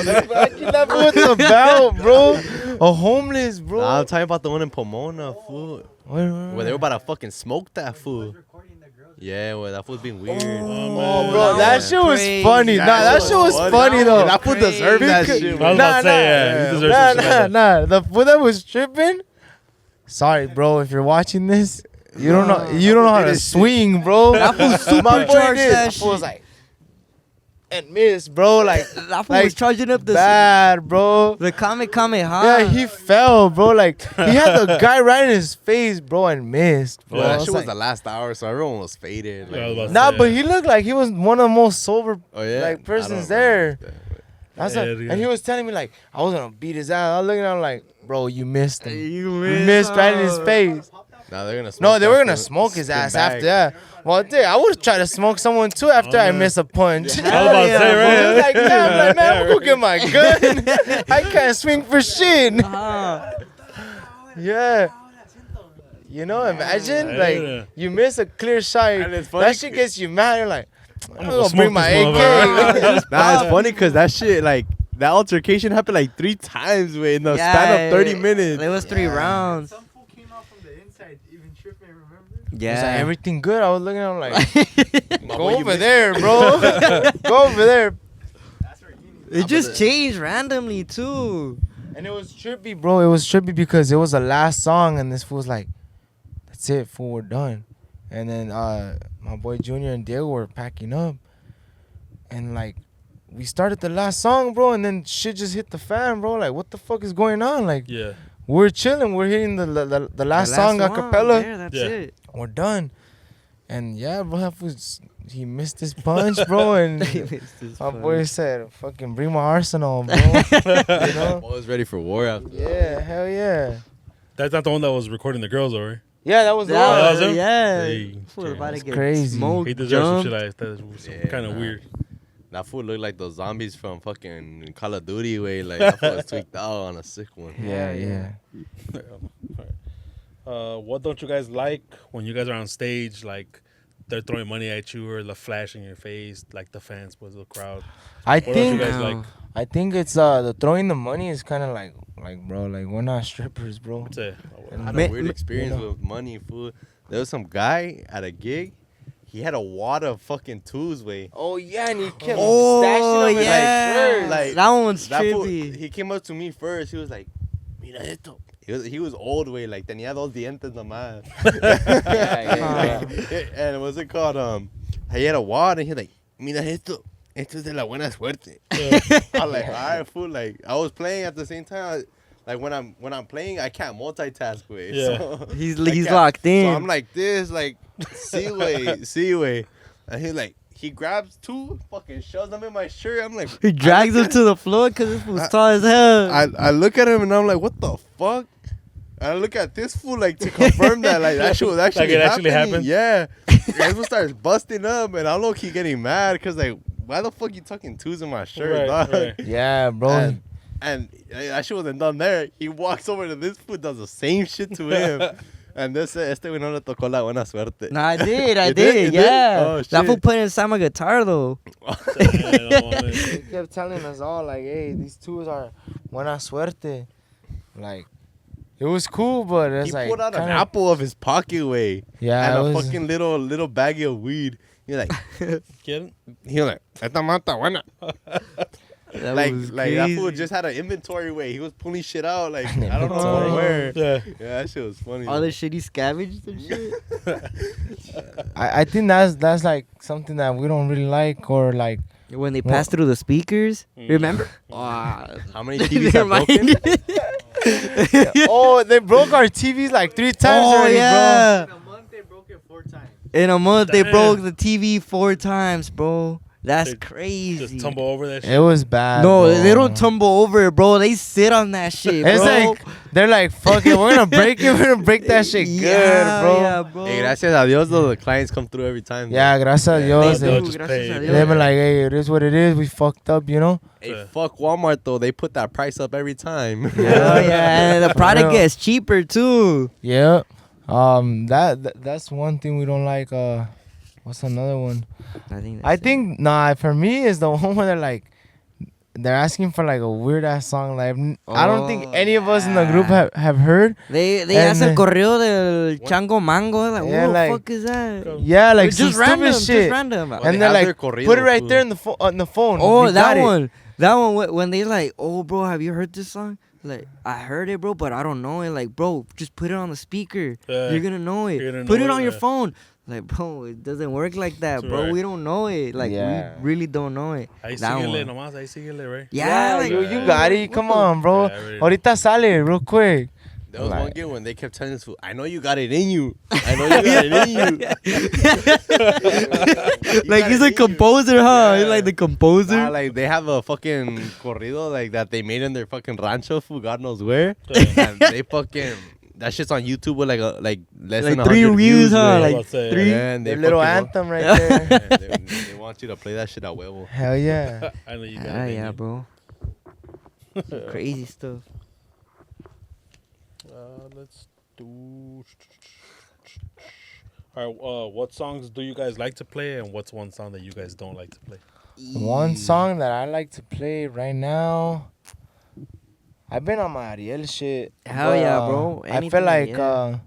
That's what it's about, bro. A homeless, bro. Nah, I'm talking about the one in Pomona, fool. Where they were about to fucking smoke that fool. Yeah, well, that fool's being weird. Oh, bro, that shit was Crazy. funny. Nah, that shit was funny though. That fool deserved that Because- shit. I was bro. about to say, yeah, he deserves some shit like that. nah. The fool that was tripping. Sorry, bro, if you're watching this, you don't know how to swing, bro. That fool My boy supercharged did. that That fool was shit. like and missed, bro. Like That fool like, was charging up the bad, bro. Kamehameha. Yeah, he fell, bro. Like he had the guy right in his face, bro, and missed, bro. Well, I that was shit was like, the last hour, so everyone was faded. Yeah, I was about to nah, say, but yeah. he looked like he was one of the most sober Oh yeah, like I persons don't there. remember that, but- That's Yeah, like, yeah. and he was telling me like I was gonna beat his ass. I was looking at him like, bro, you missed him. You You missed right in his face. Nah, they're gonna. Smoke No, they that were gonna fool, smoke his spin ass back. after that. Well, dude, I would try to smoke someone too after I man. miss a punch. I was about to say, I right? was like, damn, I'm like, man, I'm gonna go get my gun. I can't swing for shit. Yeah. You know, imagine Yeah. like you miss a clear shot. And it's funny That shit gets you mad. You're like, I'm gonna gonna smoke bring my this AK. Nah, it's funny because that shit, like, that altercation happened like 3 times in the span of 30 minutes. It was 3 rounds. Some fool came out from the inside, even tripping, remember? It's like, Yeah. everything good. I was looking at him like, My go boy, you over missed- there, bro. Go over there. That's where you need It just changed randomly too. And it was trippy, bro. It was trippy because it was the last song, and this fool was like, "That's it, fool, we're done." And then my boy Junior and Diego were packing up, and like we started the last song, bro, and then shit just hit the fan, bro. Like, what the fuck is going on? Like, Yeah. we're chilling, we're hitting the last song a one, cappella, there, that's Yeah. it. we're done. And yeah, bro, that was he missed his punch, bro, and He missed his my punch. boy said, "Fucking bring my arsenal, bro." You know? I was ready for war after that. Yeah, hell yeah. That's not the one that was recording the girls, though, right? Yeah, that was the Yeah, one. that was him? yeah. Hey, Fool about to that's get crazy. smoked, He deserves some jumped. shit like that. It was Yeah, kind of nah. weird. That fool looked like those zombies from fucking Call of Duty way. Like, that fool was tweaked out on a sick one. Yeah, yeah. What don't you guys like when you guys are on stage? Like they're throwing money at you or the flash in your face, like the fans was the crowd. I What don't you think guys like? I think it's the throwing the money is kind of like bro, like we're not strippers, bro. What's it? I had Ma- a weird ma- experience you know. with money, fool. There was some guy at a gig. He had a wad of fucking twos, way. Oh yeah, and he kept Oh, stashing them in yeah. shirts. Like, that one's That fool, trippy. he came up to me first. He was like, "Mira esto." He was old, way. Like, tenía dos dientes nomás. And what's it called? He had a wad, and he was like, "Mira esto. Esto es de la buena suerte." I was like, all right, fool. Like, I was playing at the same time. Like, when I'm playing, I can't multitask, way. Yeah. So, He's I can't- locked in. So I'm like this, like, see way. And he's like, he grabs two, fucking shoves them in my shirt. I'm like, He drags him to the floor because this fool's tall as hell. I look at him and I'm like, what the fuck? And I look at this fool like to confirm that like that shit was actually Like it actually happening. happened? Yeah. This fool starts busting up and I look he getting mad because like, why the fuck you tucking twos in my shirt, Right, dog? right. Yeah, bro. And that shit wasn't done there. He walks over to this fool, does the same shit to him. And this este güey no le tocó la buena suerte. Nah, I did, I You did, You yeah. Oh, That fool shit. put inside my guitar though. He kept telling us all like, "Hey, these twos are buena suerte." Like, it was cool, but it's He like pulled out an kinda- apple of his pocket, way. Yeah, And it a was, fucking little baggie of weed. You're like, Get it? he was like, esta mata buena. That Like was that fool crazy. just had an inventory way. He was pulling shit out. Like, An I don't know inventory. where. Yeah. Yeah, that shit was funny. All the shit he scavenged and shit. I think that's like something that we don't really like, or like When they passed through the speakers, Mm. remember? Wow. How many TVs have broken? oh, they broke our TVs like 3 times Oh already, yeah. In a month, they broke it 4 times. In a month they Damn. broke the TV 4 times, bro. That's They crazy. Just tumble over that bro. shit. It was bad. No, bro. they don't tumble over it, bro. They sit on that shit, It's bro. like they're like, "Fuck it, we're gonna break it. We're gonna break that shit good, Yeah, bro." Yeah, bro. Hey, gracias a Dios, though, the clients come through every time. Yeah, gracias a They Dios. they'll do, just gracias pay. a They Dios. been like, "Hey, it is what it is. We fucked up, you know." Hey, fuck Walmart, though. They put that price up every time. Oh yeah, and the product real. gets cheaper too. Yeah. That's one thing we don't like. What's another one? I think for me is the one where they're asking for like a weird ass song. Like I don't think Oh, any of us in the group yeah. have heard. they and hace el then- correo del chango mango. Like, Yeah, what like- the fuck is that? Yeah, like some just random, stupid shit. just random. Well, And they they're have like, their corrido, put it right fool. there on the phone. Oh, You that got it. one. That one when they like, oh, bro, have you heard this song? Like, I heard it, bro, but I don't know it. Like, bro, just put it on the speaker. Yeah. You're gonna know it. You're gonna Put know it it, on your yeah. phone. Like, bro, it doesn't work like that, That's bro. right. We don't know it. Like, Yeah. we really don't know it. Ahí That síguele one. nomás, ahí síguele, right? Yeah, like, you got it. Come on, bro. Yeah, I already know. Ahorita sale real quick. There was Like- one game when they kept telling us, fool, I know you got it in you. I know you got it in you. You like got he's it a in you. composer, huh? He's Yeah. like the composer. Nah, like they have a fucking corrido like that they made in their fucking rancho, fool, God knows where. Yeah. And they fucking that shit's on YouTube with like less Like than 3 100 views, huh? man. I was Like about to say, 3. Yeah, and Their they little fucking anthem right there. yeah, they want you to play that shit at huevo. Hell yeah. I know you got Ah, it. yeah, bro. Crazy stuff. Let's do. All right. What songs do you guys like to play, and what's one song that you guys don't like to play? One song that I like to play right now. I've been on my Ariel shit. Hell but, yeah, bro. I feel Anything, like yeah.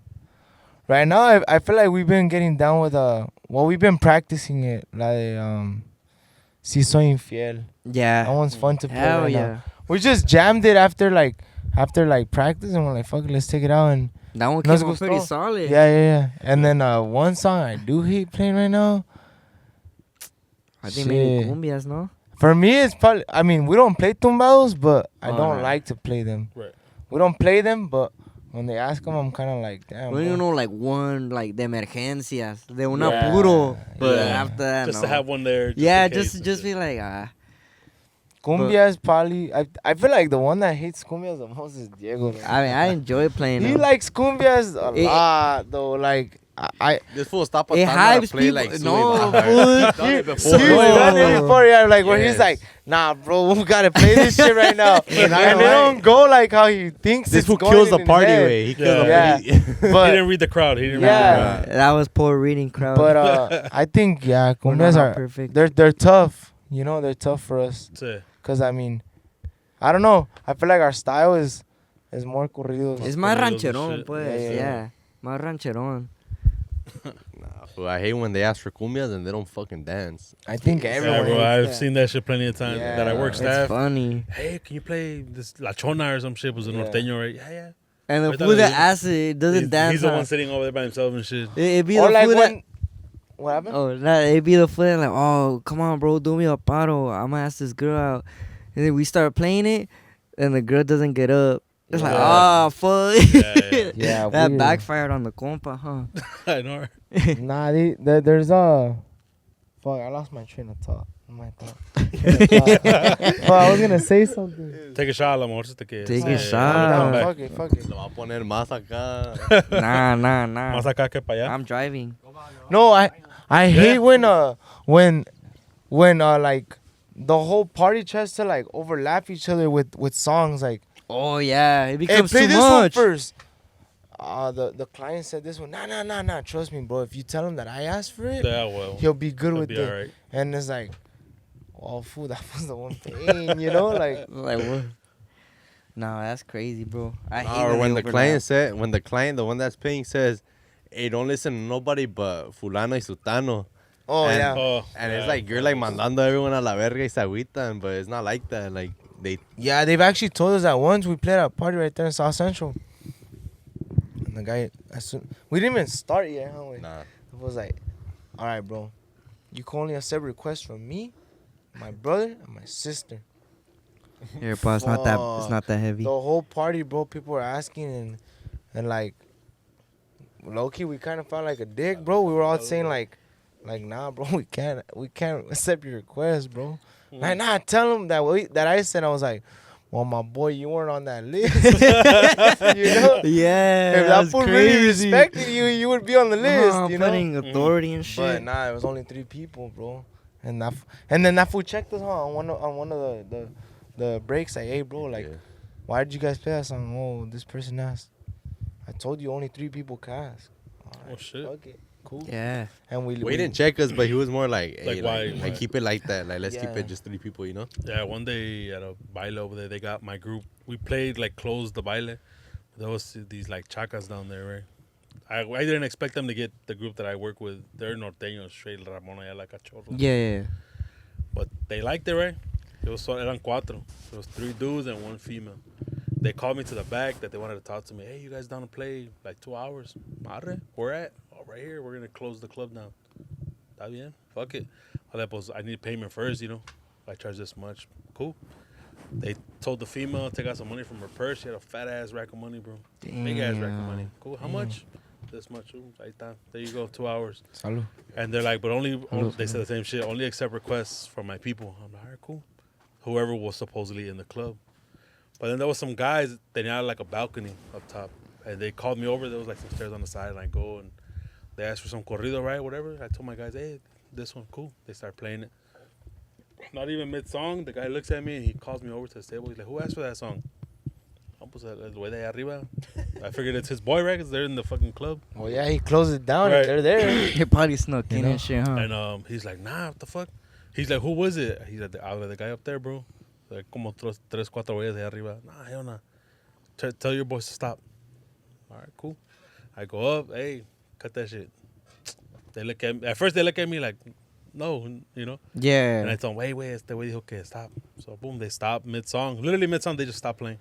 right now I feel like we've been getting down with we've been practicing it like Si Soy Infiel. That Yeah. one's fun to play Hell right yeah. now. We just jammed it after practice, and we're like, fuck it, let's take it out. And That one Nos came out pretty gustó. solid. yeah. And then one song I do hate playing right now. I think maybe Shit. cumbias, no? For me, it's probably. We don't play tumbados, but I Oh, don't right. like to play them. Right. We don't play them, but when they ask them, I'm kind of like, damn. We don't bro. know like one like de emergencias, de un Yeah, apuro. But yeah. after that, Just no. to have one there. Yeah, in case just and just shit. be like ah. Cumbia is probably. I feel like the one that hates cumbias the most is Diego. Man. I mean, I enjoy playing He them. likes cumbias a It- lot though. Like I This fool stop It a hypes play people. like No, Sube fool. He's done it before. He's done it No. before, yeah. Like where he's Yes. like, nah, bro, we gotta play this shit right now, and I they know, don't go like how he thinks. This it's fool going kills in the his party head. way. He kills Yeah. the party. He But didn't read the crowd. He didn't Yeah. read the crowd. That was poor reading crowd. but I think yeah, We're not cumbias all are perfect. they're tough. You know, they're tough for us. That's it. Cause I mean, I don't know. I feel like our style is more corridos. It's más corridos and rancherón, shit. pues. Yeah, yeah, Yeah. Más rancherón. Nah, fool, I hate when they ask for cumbias and they don't fucking dance. I think Yeah, everyone. bro. hates I've that. seen that shit plenty of times. Yeah. That I work It's staff. funny. Hey, can you play this La Chona or some shit? Was a Yeah. norteño, right? Yeah, yeah. And the Ahorita fool that le- asks it doesn't He's, dance. he's the huh? one sitting over there by himself and shit. It be Or the like fool that. when. What happened? Oh, nah, it be the fool that like, oh, come on, bro, do me a paro. I'm gonna ask this girl out. And then we start playing it, and the girl doesn't get up. It's like, Yeah. oh, fuck. Yeah, Yeah, That weird. backfired on the compa, huh? I know. Nah, there's a. Fuck, I lost my train of thought. My thought. Fuck, I was gonna say something. Take a shot, a lo mejor se te quede. Take a Yeah, shot. come Nah, back. fuck it. Lo va a poner más acá. Nah. Más acá que para allá. I'm driving. No, I Yeah. hate when like the whole party tries to like overlap each other with songs like, Oh, yeah. It hey, becomes play too this much. one first. The client said this one. Nah. Trust me, bro. If you tell him that I asked for it, Yeah, well. he'll be good It'll with be it. alright. And it's like, oh, fool, that was the one thing, you know, like. Like, what? Nah, that's crazy, bro. I hate Or when they the overlap. client said, when the client, the one that's paying says, hey, don't listen to nobody but fulano y sutano. Oh And- yeah. Oh, And yeah. it's like, you're like mandando everyone a la verga y se agüitan, but it's not like that. Like, they, Yeah, they've actually told us that once we played at a party right there in South Central. And the guy, we didn't even start yet, huh? nah. It was like, all right, bro, you can only accept requests from me, my brother, and my sister. Here, bro, it's not that heavy. The whole party, bro, people were asking and like, low key, we kind of felt like a dick, bro. We were all saying like, nah, bro, we can't accept your request, bro. Like, nah, tell him that I said. I was like, well, my boy, you weren't on that list. You know? Yeah, If that that's fool really crazy. respected you, you would be on the list, you know? Putting authority and shit. But nah, it was only 3 people, bro. And then that fool checked us on one of the breaks. Like, hey, bro, like, Yeah. why did you guys play that song? Oh, this person asked. I told you only 3 people can ask. All Oh, shit. Fuck it. Cool. Yeah. And we didn't check us, but he was more like, hey, Like, why- like, why? keep it like that. Like, let's keep Yeah. it just 3 people, you know? Yeah, one day at a baile over there, they got my group. We played, like, closed the baile. There was these, like, chacas down there, right? I didn't expect them to get the group that I work with. They're norteños, straight Ramon allá, like cachorros. Yeah. But they liked it, right? It was eran cuatro. There was 3 dudes and 1 female. They called me to the back that they wanted to talk to me. Hey, you guys down to play like 2 hours? Madre, where at? Oh, right here. We're gonna close the club down. Está bien. Fuck it. I need payment first, you know. I charge this much. Cool. They told the female take out some money from her purse. She had a fat ass rack of money, bro. Big ass rack of money. Cool. How much? This much. Ooh, ahí está. There you go. 2 hours. Salud. And they're like, but only they said the same shit. Only accept requests from my people. I'm like, all right, cool. Whoever was supposedly in the club. But then there was some guys, they had like a balcony up top. And they called me over. There was like some stairs on the side. And I go and they asked for some corrido, right? Whatever. I told my guys, hey, this one, cool. They start playing it. Not even mid-song, the guy looks at me and he calls me over to the table. He's like, who asked for that song? I'm pues el güey de arriba. I figured it's his boy, right? 'Cause they're in the fucking club. Well, yeah, he closed it down. Right. And they're there. He probably snuck in know? and shit, huh? And he's like, nah, what the fuck? He's like, who was it? He's like, the guy up there, bro. Like, como 3-4 güeyes de arriba. Nah, hell nah. Tell your boys to stop. All right, cool. I go up, hey, cut that shit. They look at me. At first, they look at me like, no, you know? Yeah. And I told them, wait, este güey dijo que stop. So, boom, they stop mid-song. Literally mid-song, they just stop playing.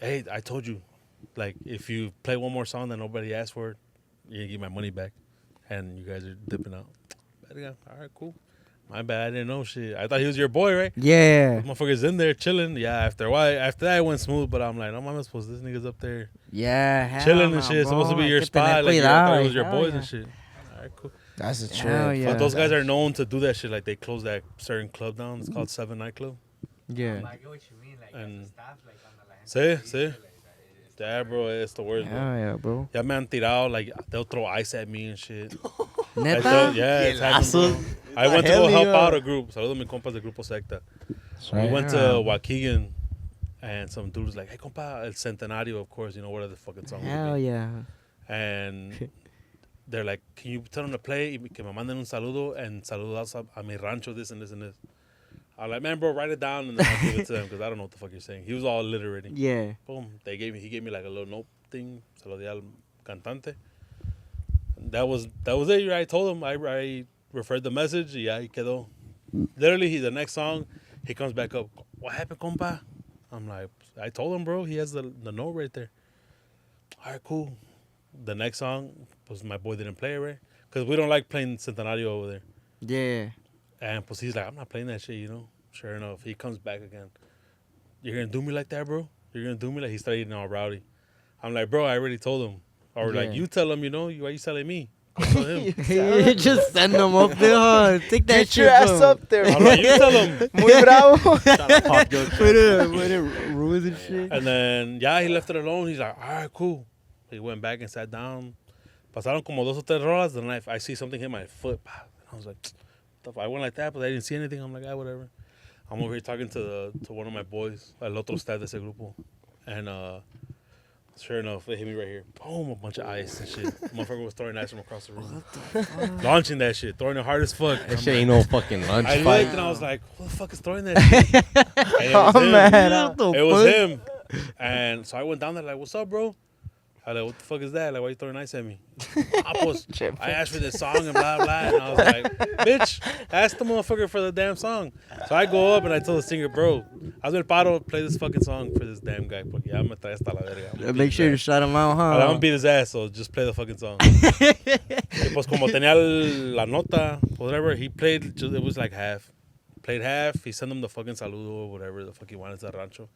Hey, I told you, like, if you play one more song that nobody asked for, you give my money back. And you guys are dipping out. All right, cool. My bad, I didn't know shit. I thought he was your boy, right? Yeah. Motherfucker's in there chilling. Yeah, after a while, after that it went smooth, but I'm like, no, I'm supposed this nigga's up there Yeah. hell chilling no, and shit. bro. Supposed to be Hay your que spot. tener Like, yeah, I thought cuidado, it was your hell boys yeah. and shit. All right, cool. That's a Hell trip. yeah. But those guys are known to do that shit. Like, they closed that certain club down. It's called 7 Nightclub. Yeah. I get what you mean. Like, And- as a staff, like, on the line. See? Yeah, bro, it's the worst, bro. Hell yeah, bro. Yeah, man, tirado. Like, they'll throw ice at me and shit. I Neta? thought- yeah, it's happened, bro. I went to go help out a group. Saludos a mis compas de Grupo Secta. We went to Waukegan, and some dude was like, hey, compa, El Centenario, of course, you know, what are the fucking songs? would Hell be. yeah. And they're like, can you tell them to play? Que me manden un saludo and saludos a mi rancho, this and this and this. I'm like, man, bro, write it down and then I'll give it to them because I don't know what the fuck you're saying. He was all illiterate. Yeah. Boom. He gave me like a little note thing. Se lo di al cantante. That was it. I told him. I referred the message. Yeah, he quedó. Literally, the next song, he comes back up. What happened, compa? I'm like, I told him, bro. He has the note right there. All right, cool. The next song was my boy didn't play it, right? Because we don't like playing Centenario over there. Yeah. And pues he's like, I'm not playing that shit, you know? Sure enough, he comes back again. You're going to do me like that, bro? You're going to do me like he started getting all rowdy. I'm like, bro, I already told him. Or like, Yeah. you tell him, you know? Why you telling me? Go tell him. Just send them up there, huh? Take that Get shit. your ass bro. up there. I'm like, you tell him. Muy bravo. Put it rules and shit. And then, yeah, he left it alone. He's like, all right, cool. He went back and sat down. Pasaron como 2 o 3 rolas. Then I see something hit my foot. I was like, the fuck? I went like that, but I didn't see anything. I'm like, ah, whatever. I'm over here talking to one of my boys, el otro staff de ese grupo. And sure enough, it hit me right here. Boom, a bunch of ice and shit. Motherfucker was throwing ice from across the room. Launching that shit, throwing it hard as fuck. That shit ain't no fucking lunch I fight. looked and I was like, who the fuck is throwing that shit? And it was Oh, him. man. It was him. And so I went down there like, what's up, bro? I like, what the fuck is that? Like, why you throwing ice at me? I asked for this song and blah, blah. And I was like, bitch, ask the motherfucker for the damn song. So I go up and I tell the singer, bro, haz el paro, play this fucking song for this damn guy. Porque ya me trae hasta la verga. I'm gonna beat Make his sure you ass. shut them out, I'm huh? gonna beat his ass, so just play the fucking song. Y pues como tenía la nota, whatever, he played, it was like half. Played half, he sent him the fucking saludo or whatever the fuck he wanted to rancho.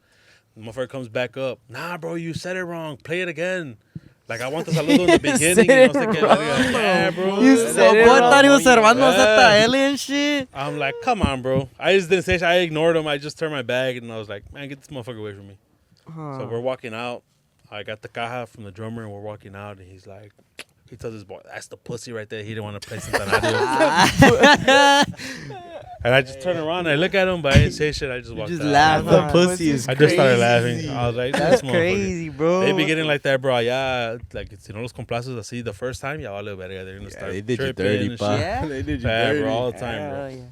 The motherfucker comes back up. Nah, bro, you said it wrong. Play it again. Like, I want the saludo in the beginning. said You know, it like, yeah, bro. You said it Boy, wrong. thought he was servando Yeah. hasta él and shit. I'm like, come on, bro. I just didn't say shit. I ignored him. I just turned my bag and I was like, man, get this motherfucker away from me. So we're walking out. I got the caja from the drummer and we're walking out. And he's like, he tells his boy, that's the pussy right there. He didn't want to play Centenario. And I just turned around and I look at him, but I didn't say shit. I just walked just out. laugh. The huh? pussy is I just started crazy. laughing. I was like, That's this motherfucker. crazy, bro. They be getting like that, bro. Yeah, like, si no los complaces así the first time, ya vale verga. They're going to Yeah, start they did you tripping dirty, and pa. shit. Yeah? They did you Yeah, dirty. bro, all the time, bro. Hell yeah.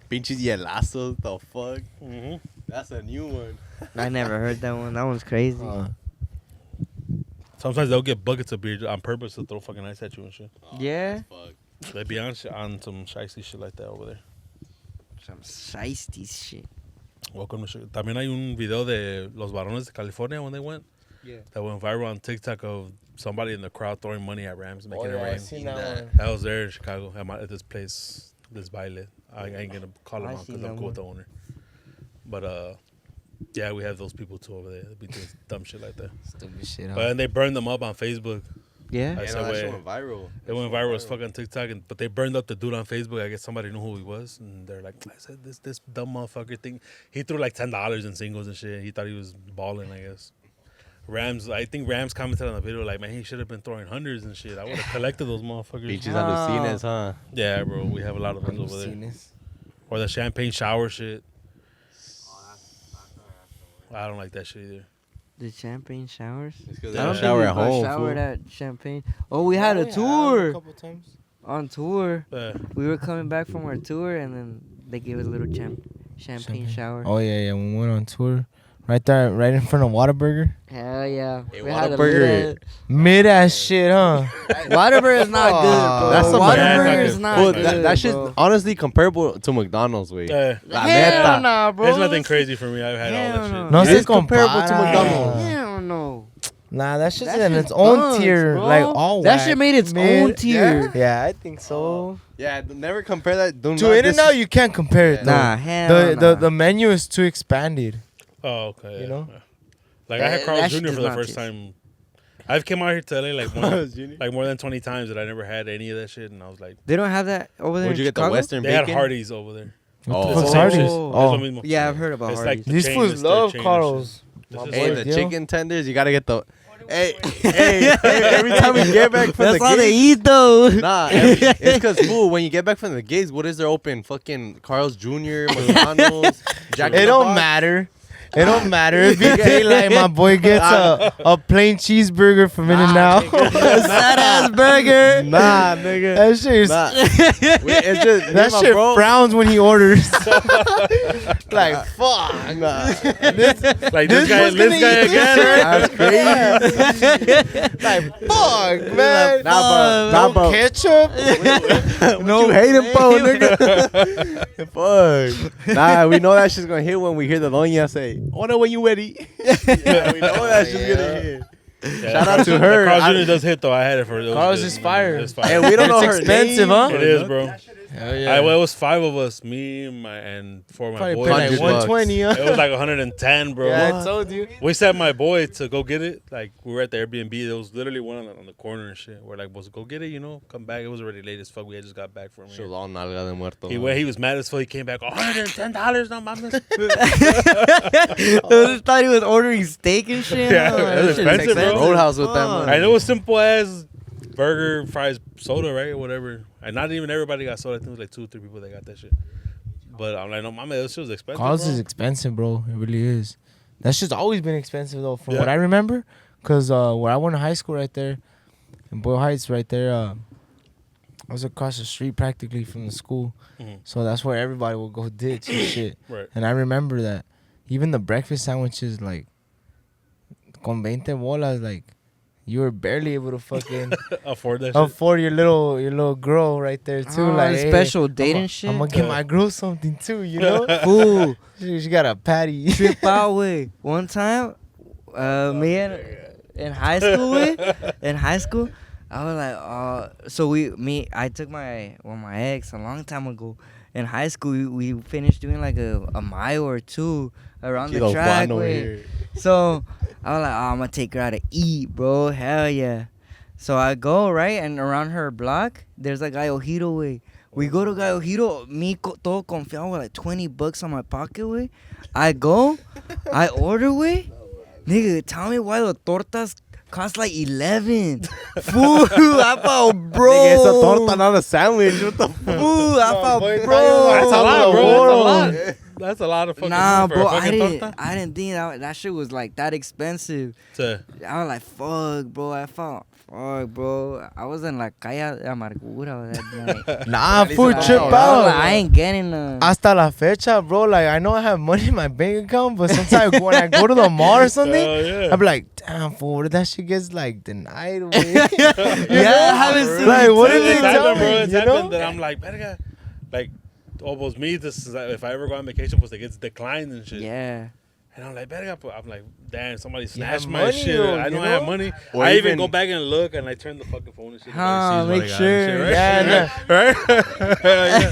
Pinches hielazos, the fuck? Mm-hmm. That's a new one. I never heard that one. That one's crazy. Sometimes they'll get buckets of beer on purpose to throw fucking ice at you and shit. Yeah? Fuck. They be on some shicey shit like that over there. Some shiesty shit. Welcome to shit. También hay un video de los varones de California when they went. Yeah. That went viral on TikTok of somebody in the crowd throwing money at Rams, making it I rain. seen that one. That was there in Chicago at this place, this baile. I ain't gonna call him I out seen because I'm that cool with the owner. But yeah, we have those people too over there. They be doing dumb shit like that. Stupid shit. But then they burned them up on Facebook. Yeah? I Yeah, said, no, that wait. shit went viral. It went viral as fuck on TikTok, but they burned up the dude on Facebook. I guess somebody knew who he was, and they're like, "I said this dumb motherfucker thing." He threw like $10 in singles and shit. He thought he was balling, I guess. I think Rams commented on the video like, "Man, he should have been throwing hundreds and shit. I would have collected those motherfuckers." Pinches alucines, huh? Yeah, bro, we have a lot of those over there. Or the champagne shower shit. I don't like that shit either. The champagne showers? It's because I they don't don't think shower we at got home, showered fool. at champagne. Oh, we had a tour. A couple times. On tour. Yeah. We were coming back from our tour, and then they gave us a little champagne shower. Oh yeah, when we went on tour, right there, right in front of Whataburger. Hell yeah. Hey, We had a Whataburger. little- Mid ass shit, huh? Whataburger is not good, bro. That's some Whataburger bad- is not Well, good, that shit's bro. honestly comparable to McDonald's, way. Yeah. La Hell neta. nah, bro. There's nothing crazy for me. I've had all Hell that no. shit. No It se is comparable to compara. McDonald's. Hell no. Nah, that's just That in shit's its own buns, tier. bro. Like all That whack, shit made its mid. own tier. Yeah, I think so. Yeah, never compare that. Do To not In-N-Out, you can't compare it. Though. Nah, hell The menu is too expanded. Oh, okay. You know? Yeah. Like I had That Carl's shit Jr. does for the not first taste- time. I've came out here to LA Carl's Jr.? like more than 20 times that I never had any of that shit, and I was like, They don't have that over there. Would you in get the Chicago? Western they had bacon? Hardee's over there. What Oh. the fuck's It's the same Hardee's? shit. Oh. It's the mismo. Yeah, I've heard about It's Hardee's. like the These chain, fools it's their love chain and Carl's. shit. My This is Hey, boy the Gil. chicken tenders, you gotta get the. Hey, every time we get back from That's the all they gates, eat though. nah, it's because fool. When you get back from the gates, what is there open? Fucking Carl's Jr., McDonald's, Jack. in It the don't Box? matter. It don't matter. If you daylight, my boy gets a plain cheeseburger from In-N-Out. Fat ass burger. Nah, nigga. That shit is, Nah. It's just that my shit bro. frowns when he orders. Like fuck. Nah. Like This this was gonna guy eat again, this right? That's crazy. Like fuck, man. Nah, No bro. ketchup. No, you hate him, bro, nigga. Fuck. Nah, we know that shit's gonna hit when we hear the doña say, "Order when you ready." Yeah, we know that shit's gonna hit. Yeah, Shout out to her. Carl's I- Jr. does hit though. I had it for those. Carl's is fire. It's fire. And we don't know It's her expensive, name. huh? It is, bro. Hell yeah. Well, it was 5 of us, me and 4 of my Probably boys. pay like 100 120. Huh? It was like 110, bro. Yeah, I told you. We sent my boy to go get it. Like we were at the Airbnb. There was literally one on the corner and shit. We're like, "Well, go get it, you know, come back." It was already late as fuck. We had just got back from She here. was all nalga de muerto. He went. He was mad as fuck. He came back. $110, no mames. I just thought he was ordering steak and shit. Yeah, Oh, it was that shit is expensive, bro. Roadhouse with that Fuck. money. I know it was simple as burger, fries, soda, right, or whatever. And not even everybody got soda. I think it was like 2 or 3 people that got that shit. But I'm like, no, mames, this shit was expensive. Carl's bro. is expensive, bro. It really is. That shit's always been expensive though, from Yeah. what I remember. Cause where I went to high school, right there, in Boyle Heights, right there, I was across the street practically from the school, Mhm. so that's where everybody would go ditch and shit. Right. And I remember that even the breakfast sandwiches, like con 20 bolas, like you were barely able to fucking Afford that shit. afford your little girl right there too. Oh, like the special date and shit. I'm gonna get my girl something too, you know. Fool. She got a patty. Trip out way. One time, me and in high school way, in high school, I was like, so I took my ex a long time ago. In high school, we finished doing like a mile or 2 around the Kilo track Juan over way. here. So I was like, I'm gonna take her out to eat, bro. Hell yeah. So I go, right? And around her block, there's a Gallo Hiro way. We go to Gallo Hiro, todo confiado with like $20 on my pocket, way. I go, I order, way. Nigga, tell me why the tortas cost like 11. Fool, I felt bro. Nigga, it's a torta, not a sandwich. What the fuck? Fool, I felt boy, bro. That's a lot, bro. World. That's a lot. That's a lot of fucking Nah, money for bro, a fucking I torta. didn't think that shit was like that expensive. So, I was like, fuck, bro. Fuck, bro. I was in like calle de amargura that night. Nah, At least fool, I trip know, I was out. like, I ain't getting none. Hasta la fecha, bro. Like, I know I have money in my bank account, but sometimes when I go to the mall or something, yeah. I be like, damn, fool, what if that shit gets like denied? Way? Yeah, I haven't seen Like, what It's did they tell happened, bro. me? It's You happened know? that I'm like, verga. Like, almost me, this is like, if I ever go on vacation, pues, like, it's declined and shit. Yeah. And I'm like, verga, but I'm like, damn, somebody You snatched have my money, shit. though, I you know I have know? money. Or I even even- go back and look, and I turn the fucking phone and shit. Huh, Nobody make sees what I got and sure. shit, Yeah, right?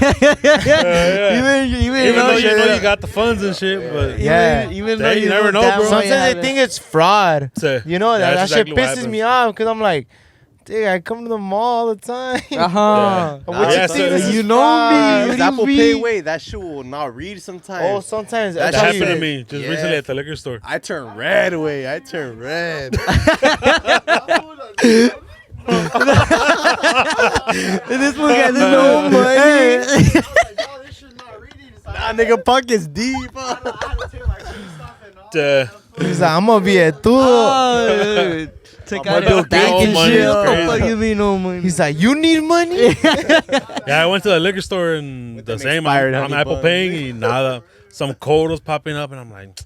Yeah. Even Even though you shit know up. you got the funds and shit, but Yeah. Even Hey, you never know, damn bro. well you Sometimes have I it. think it's fraud. So, You know, that that's shit exactly what pisses happens. me off because I'm like, dude, I come to the mall all the time. Uh-huh. What Nah, you yeah, think so this is you know fraud? me. Use What Apple do you Pay. mean? Wait, that shit will not read sometimes. Oh, sometimes That that I happened tell to you, me just Yeah. recently at the liquor store. I turn red away. I turn red. This one got no money. Nah, nigga, pockets deep. He's like, I'm gonna be a tudo. Oh, took out bill his bank all and money shit. is What the crazy. fuck you mean no money? He's like, you need money? Yeah, I went to the liquor store and the them same. expired I'm honey Apple buns. paying and nada. Some code was popping up and I'm like,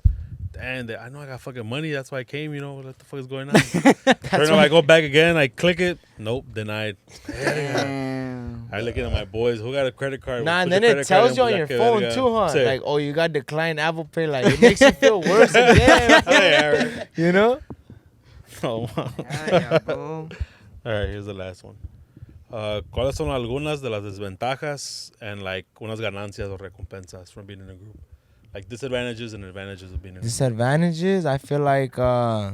damn, I know I got fucking money. That's why I came. You know what the fuck is going on? Turn I go back again. I click it. Nope, denied. Damn. I look at my boys. Who got a credit card? Nah, Put and your then it credit card tells in, you on pues, your que phone verga. too, huh? Sí. Like, oh, you got declined Apple Pay. Like, it makes you feel worse again. Yeah, right. You know? Oh, wow. Yeah, bro. All right, here's the last one. ¿Cuáles son algunas de las desventajas and like unas ganancias o recompensas from being in a group? Like disadvantages and advantages of being in a group. Disadvantages, I feel like for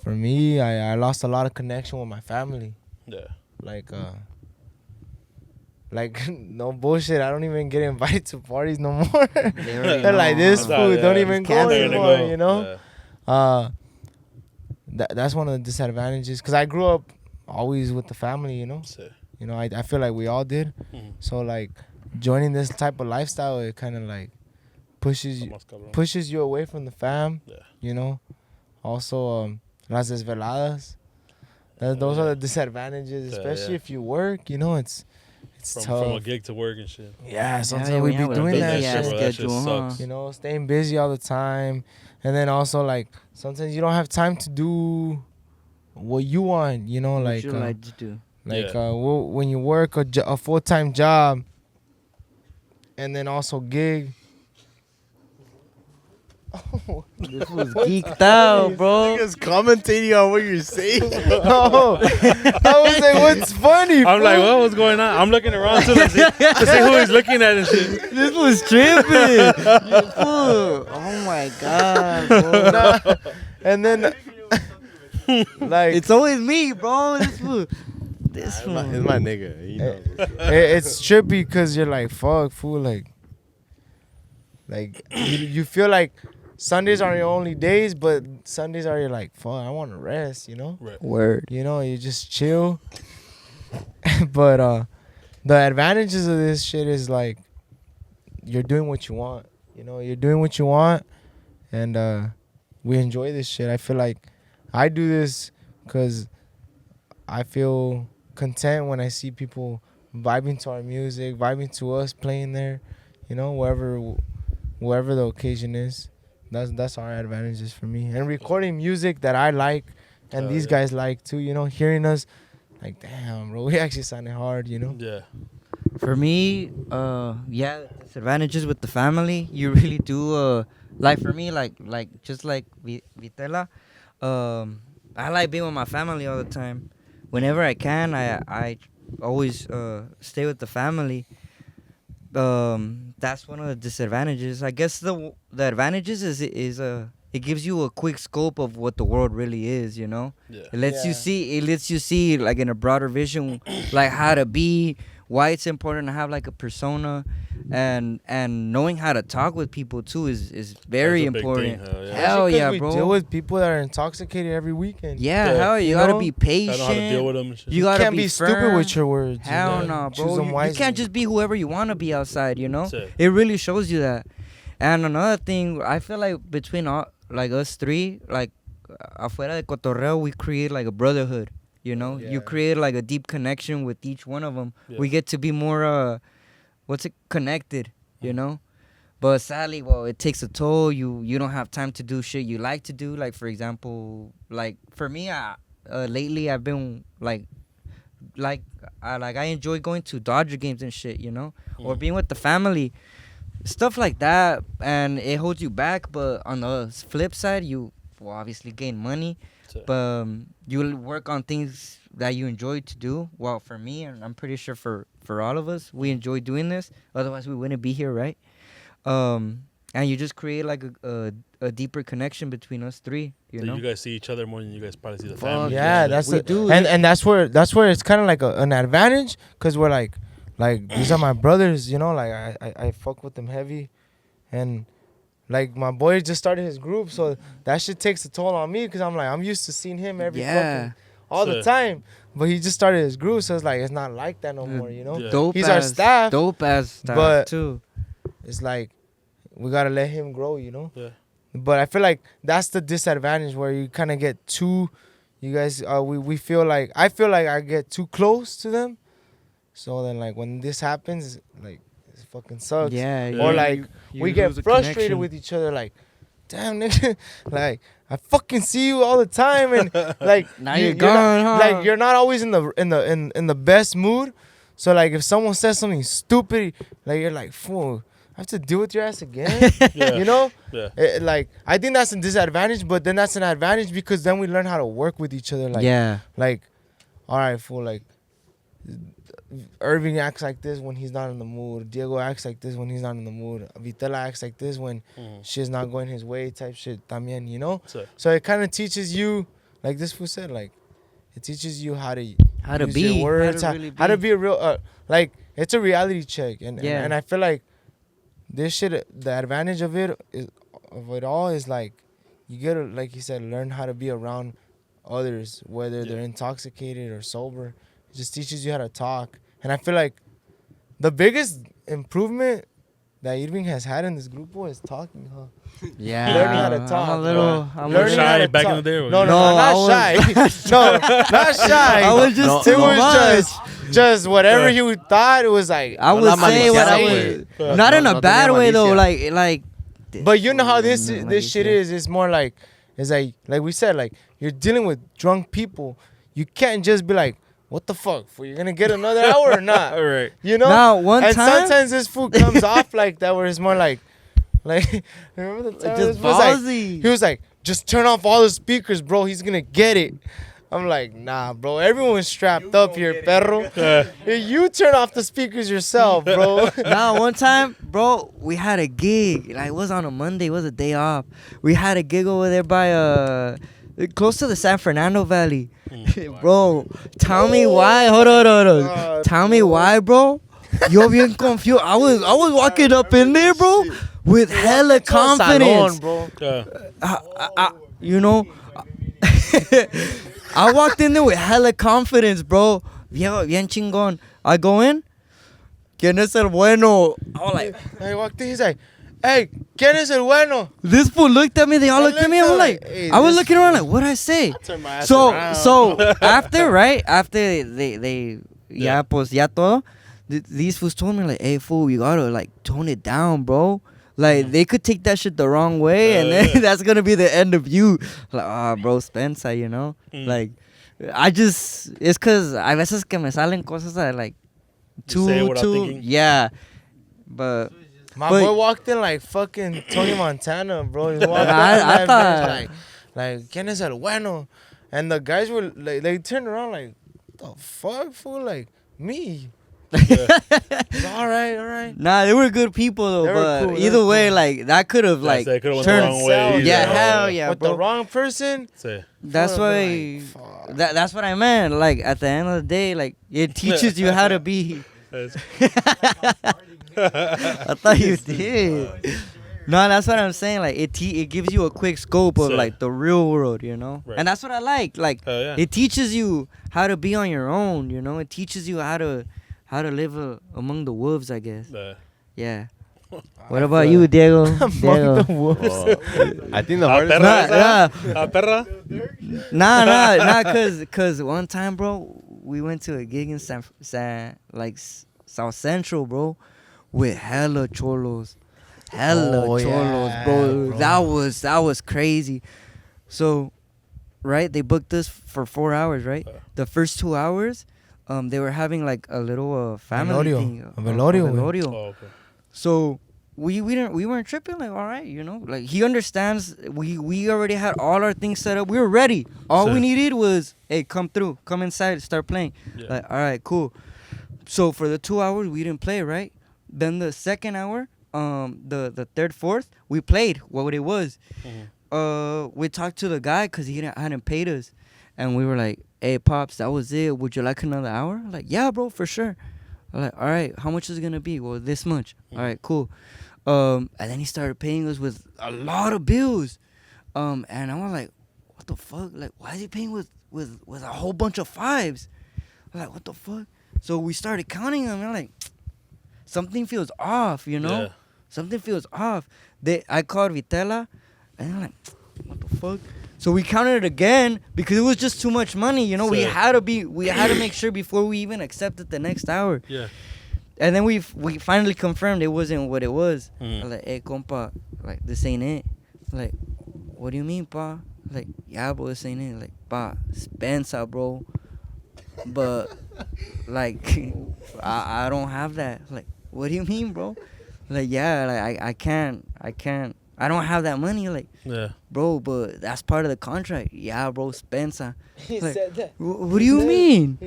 me, I lost a lot of connection with my family. Yeah. Like no bullshit, I don't even get invited to parties no more. They already They're like, know. this food Yeah, don't it's even go canceled. anymore, you know? Yeah. That's one of the disadvantages, because I grew up always with the family, you know? Sí. You know, I feel like we all did. Mhm. So like joining this type of lifestyle, it kind of like pushes Más cabrón. you away from the fam. Yeah. You know. Also, las desveladas. Those are the disadvantages, Yeah, especially yeah. if you work. You know, it's tough. From a gig to work and shit. Yeah, sometimes yeah, we yeah, be with a doing busy that ass shit. bro. That shit schedule, huh? sucks. You know, staying busy all the time, and then also like sometimes you don't have time to do what you want. You know, What like you like to do? when you work a full-time job, and then also gig. This was geeked out, bro. Niggas commentating on what you're saying. Oh, I was like, what's funny? I'm like, fool? what's going on? I'm looking around too to see who he's looking at and shit. This was tripping. You fool. Oh my god, bro. Nah. And then, like, It's always me, bro. This fool. This It's fool. my nigga. He knows. it's trippy because you're like, fuck, fool, like you feel like Sundays are your only days, but Sundays are your like, fuck, I want to rest, you know? Right. Word. You know, you just chill. But the advantages of this shit is like you're doing what you want. You know, you're doing what you want, and we enjoy this shit. I feel like I do this because I feel content when I see people vibing to our music, vibing to us playing there. You know, wherever the occasion is. That's our advantages for me. And recording music that I like and these yeah. guys like too, you know, hearing us like, damn, bro, we actually sounded hard, you know? Yeah. For me, yeah, disadvantages with the family. You really do, like for me, like just like Vitela, I like being with my family all the time. Whenever I can, I always stay with the family. That's one of the disadvantages. I guess the advantages is it gives you a quick scope of what the world really is, you know? Yeah. It lets you Yeah. see like in a broader vision like how to be, why it's important to have like a persona, and knowing how to talk with people too is very That's a big important. thing, hell yeah. Hell Especially 'cause yeah, we bro. deal with people that are intoxicated every weekend. Yeah, Yeah. hell, you You gotta know? be I patient. know how to deal with them and shit. You gotta can't be stupid firm. with your words. you Hell know? no, Choose bro. them You wisely. can't just be whoever you want to be outside, you know? Sí. It really shows you that. And another thing, I feel like between all, like us three, like afuera de cotorreo, we create like a brotherhood, you know? Yeah. You create like a deep connection with each one of them. Yeah. We get to be more, connected, you know? But sadly, well, it takes a toll. You don't have time to do shit you like to do. Like, for example, like for me, lately I've been I enjoy going to Dodger games and shit, you know, or being with the family, stuff like that, and it holds you back. But on the flip side, you will obviously gain money, Sí. but you'll work on things that you enjoy to do. Well, for me, and I'm pretty sure for all of us, we enjoy doing this. Otherwise, we wouldn't be here, right? And you just create like a deeper connection between us three, you know. You guys see each other more than you guys probably see the Fuck family. Yeah, and that's shit. We do. and that's where it's kind of like an advantage, because we're like these are my brothers, you know, like I fuck with them heavy, and like my boy just started his group, so that shit takes a toll on me, because I'm used to seeing him every fucking all the Sure. time, but he just started his group, so it's like it's not like that no more, you know. Yeah. Dope. He's our staff, Dope as staff but- too. It's like we gotta let him grow, you know. Yeah. But I feel like that's the disadvantage, where you kind of get too, you guys, we feel like, I feel like I get too close to them. So then, like, when this happens, like, it fucking sucks. Yeah. Yeah. Or like, you we get lose a frustrated connection. with each other, like, damn, nigga, like, I fucking see you all the time, and like, Now you- you're not- gone, huh? Like, you're not always in the best mood. So like, if someone says something stupid, like, you're like, fool, have to deal with your ass again. Yeah. You know, Yeah. like I think that's a disadvantage, but then that's an advantage because then we learn how to work with each other. Like, yeah. like, all right, fool. Like, Irving acts like this when he's not in the mood. Diego acts like this when he's not in the mood. Vitela acts like this when shit's not going his way. Type shit. También, you know. So, So it kind of teaches you, like this fool said, like it teaches you how to use be, your words, how to really how to be. be a real like it's a reality check, and Yeah. and I feel like this shit, the advantage of it all is like you gotta, like you said, learn how to be around others, whether they're intoxicated or sober. It just teaches you how to talk, and I feel like the biggest improvement that Irving has had in this group is talking, huh? Yeah. Learning how to talk, I'm a little. bro. I'm You were a Learning little- shy how to back in talk. the day, were No, you? no, No, not I was- shy. No, not shy. I was just It too was much. just whatever he thought. It was like, I No would la say what I malicia, would. Not in a No bad tenía way though. malicia. Like. But you know how this Like this you shit said. is. It's more like, it's like we said, like you're dealing with drunk people. You can't just be like, what the fuck? Fool, you're gonna get another hour or not? All right. You know. Now, one and time- sometimes this food comes off like that, where it's more like remember the time Just this was like, ballsy. he was like, just turn off all the speakers, bro. He's gonna get it. I'm like, nah, bro. Everyone's strapped up here, perro. Hey, you turn off the speakers yourself, bro. Nah, one time, bro, we had a gig. Like, it was on a Monday. It was a day off. We had a gig over there by close to the San Fernando Valley. Bro, tell me why. Hold on. Tell me why, bro. You're being confused. I was walking up in there, bro, with hella confidence. Salon, bro. You know, I walked in there with hella confidence, bro. Bien chingón. I go in. ¿Quién es el bueno? I was like, I walked in. He's like, hey, ¿quién es el bueno? this fool looked at me. They all looked at me. I was like, Hey, I was this- looking around like, what'd I say? Turn my ass So around. after, right? After they ya pues ya todo, these fools told me like, hey fool, you gotta like tone it down, bro. Like they could take that shit the wrong way, and then that's gonna be the end of you. Like, ah, bro, Spencer, you know. Like, it's cause a veces que me salen cosas that like You say it too without too thinking? yeah, but My but- boy walked in like fucking Tony Montana, bro. He walked I in thought- like, ¿quién es el bueno? And the guys were like, they turned around like, the fuck, fool? Like, me. All right. nah, they were good people though. They were But cool, they either were way, cool. like that could have like They could have went the turned. wrong way. Yeah, you know? hell yeah, With bro. the wrong person. Say, That's I'd why. be like, fuck. That's what I meant. Like at the end of the day, like it teaches you how to be. that's- I thought you did. No, that's what I'm saying. Like it gives you a quick scope of So- like the real world, you know. Right. And that's what I like. Like hell yeah. it teaches you how to be on your own, you know. It teaches you how to live among the wolves, I guess. Yeah. What about you, Diego? Diego. I think the Ah, hardest. perra, Nah, Ah, perra? nah, cause one time, bro, we went to a gig in South Central, bro, with hella cholos, Oh, cholos, yeah, bro. bro. That was crazy. So, right, they booked us for 4 hours, right? The first 2 hours, they were having like a little family Velorio. thing, A velorio, güey. velorio. Oh, okay. So we weren't tripping, like, all right, you know, like he understands. We already had all our things set up. We were ready. All Sure. we needed was, hey, come through, come inside, start playing. Yeah. Like, all right, cool. So for the 2 hours we didn't play, right? Then the second hour, the third, fourth, we played what it was. We talked to the guy because he hadn't paid us, and we were like, hey, pops, that was it. Would you like another hour? Like, yeah, bro, for sure. I'm like, all right, how much is it gonna be? Well, this much. All right, cool. And then he started paying us with a lot of bills. And I was like, what the fuck? Like, why is he paying with a whole bunch of fives? I'm like, what the fuck? So we started counting them. And I'm like, something feels off, you know? Yeah. Something feels off. I called Vitela, and I'm like, what the fuck? So we counted it again because it was just too much money, you know. We Sure. had to make sure before we even accepted the next hour. Yeah. And then we finally confirmed it wasn't what it was. Mhm. I'm like, hey, compa, like, this ain't it. Like, what do you mean, pa? Like, yeah, bro, this ain't it. Like, pa, Spencer, bro. But, like, I don't have that. Like, what do you mean, bro? Like, yeah, like I can't. I don't have that money. Like, Yeah. bro, but that's part of the contract. Yeah, bro, Spencer. He Like, said that. What do you mean?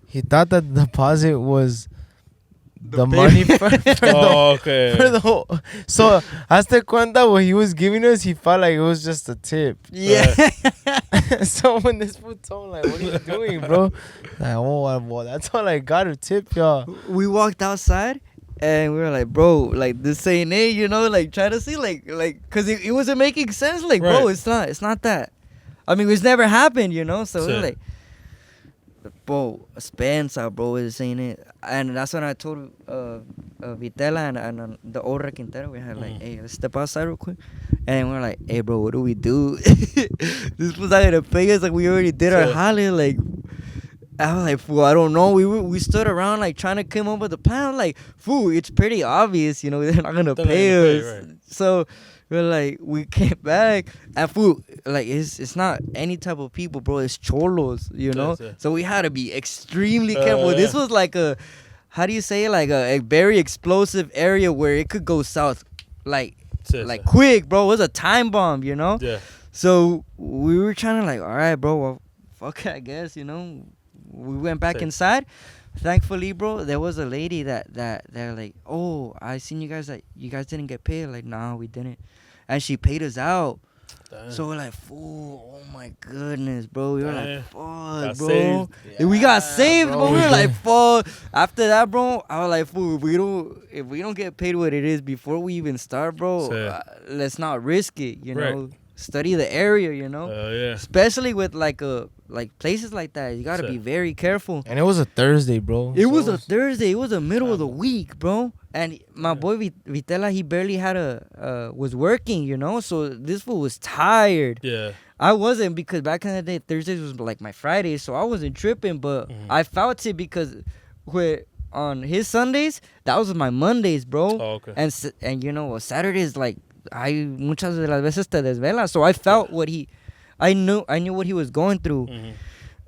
He thought that the deposit was the pay- money for the Oh, okay. for the whole. So, hazte cuenta what he was giving us, he felt like it was just a tip. Yeah. So when this fool told him, like, what are you doing, bro? Like, oh, well, that's all I got to tip y'all. We walked outside and we were like, bro, like this ain't it, you know, like try to see like cause it wasn't making sense. Like, bro, Right. it's not that. I mean, it's never happened, you know. So Sí. we're like, bro, Spencer, bro, this ain't it. And that's when I told Vitela and the old Quintero, we had like, hey, let's step outside real quick. And we're like, hey, bro, what do we do? This was not gonna pay us. Like, we already did our Sí. holler. Like, I was like, fool, I don't know. We stood around like trying to come up with a plan. Like, fool, it's pretty obvious, you know, they're not gonna They're not pay gonna pay, us. right. So we're like, we came back, and fool, like it's not any type of people, bro. It's cholos, you know. Yes, yeah. So we had to be extremely careful. This Yeah. was like a, how do you say it? Like a very explosive area where it could go south, like Sí, like sí. quick, bro. It was a time bomb, you know. Yeah. So we were trying to like, all right, bro, well, fuck it, I guess, you know. We went back Same. inside. Thankfully, bro, there was a lady that they're like, oh, I seen you guys that you guys didn't get paid. Like, nah, we didn't, and she paid us out. Damn. So we're like, fool, oh my goodness, bro. We were Damn. like, fuck, Got bro. saved. And we got saved, bro, bro. We we were like, did. fuck. After that, bro, I was like, fool, if we don't get paid what it is before we even start, bro, Sí. let's not risk it, you Right. know. Study the area, you know. Yeah. Especially with like places like that, you gotta Sí. be very careful. And it was a Thursday, bro. It was So a Thursday. It was the middle of the week, bro. And my boy Vitela, he barely had was working, you know. So this fool was tired. Yeah. I wasn't, because back in the day, Thursdays was like my Fridays, so I wasn't tripping. But Mhm. I felt it because on his Sundays, that was my Mondays, bro. Oh, okay. And you know, Saturdays, like, muchas de las veces te desvela. So I felt I knew what he was going through. Mhm.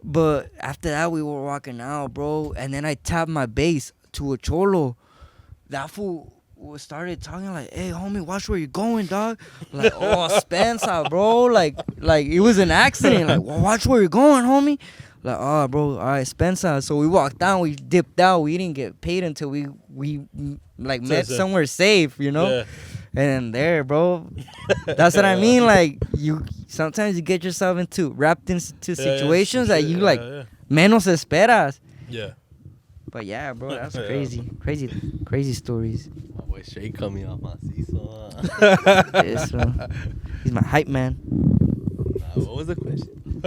But after that, we were walking out, bro. And then I tapped my bass to a cholo. That fool started talking like, hey, homie, watch where you're going, dog. Like, oh, Spencer, bro. Like it was an accident. Like, well, watch where you're going, homie. Like, oh, bro, all right, Spencer. So we walked down. We dipped out. We didn't get paid until we like met Sí. somewhere safe, you know? Yeah. And there, bro. That's what I mean. Like, sometimes you get yourself wrapped into Yeah, yeah, situations that shit, you yeah, like yeah. menos esperas. Yeah. But yeah, bro, that's Yeah. crazy stories. My boy straight coming off my seesaw. Yes, he's my hype man. What was the question?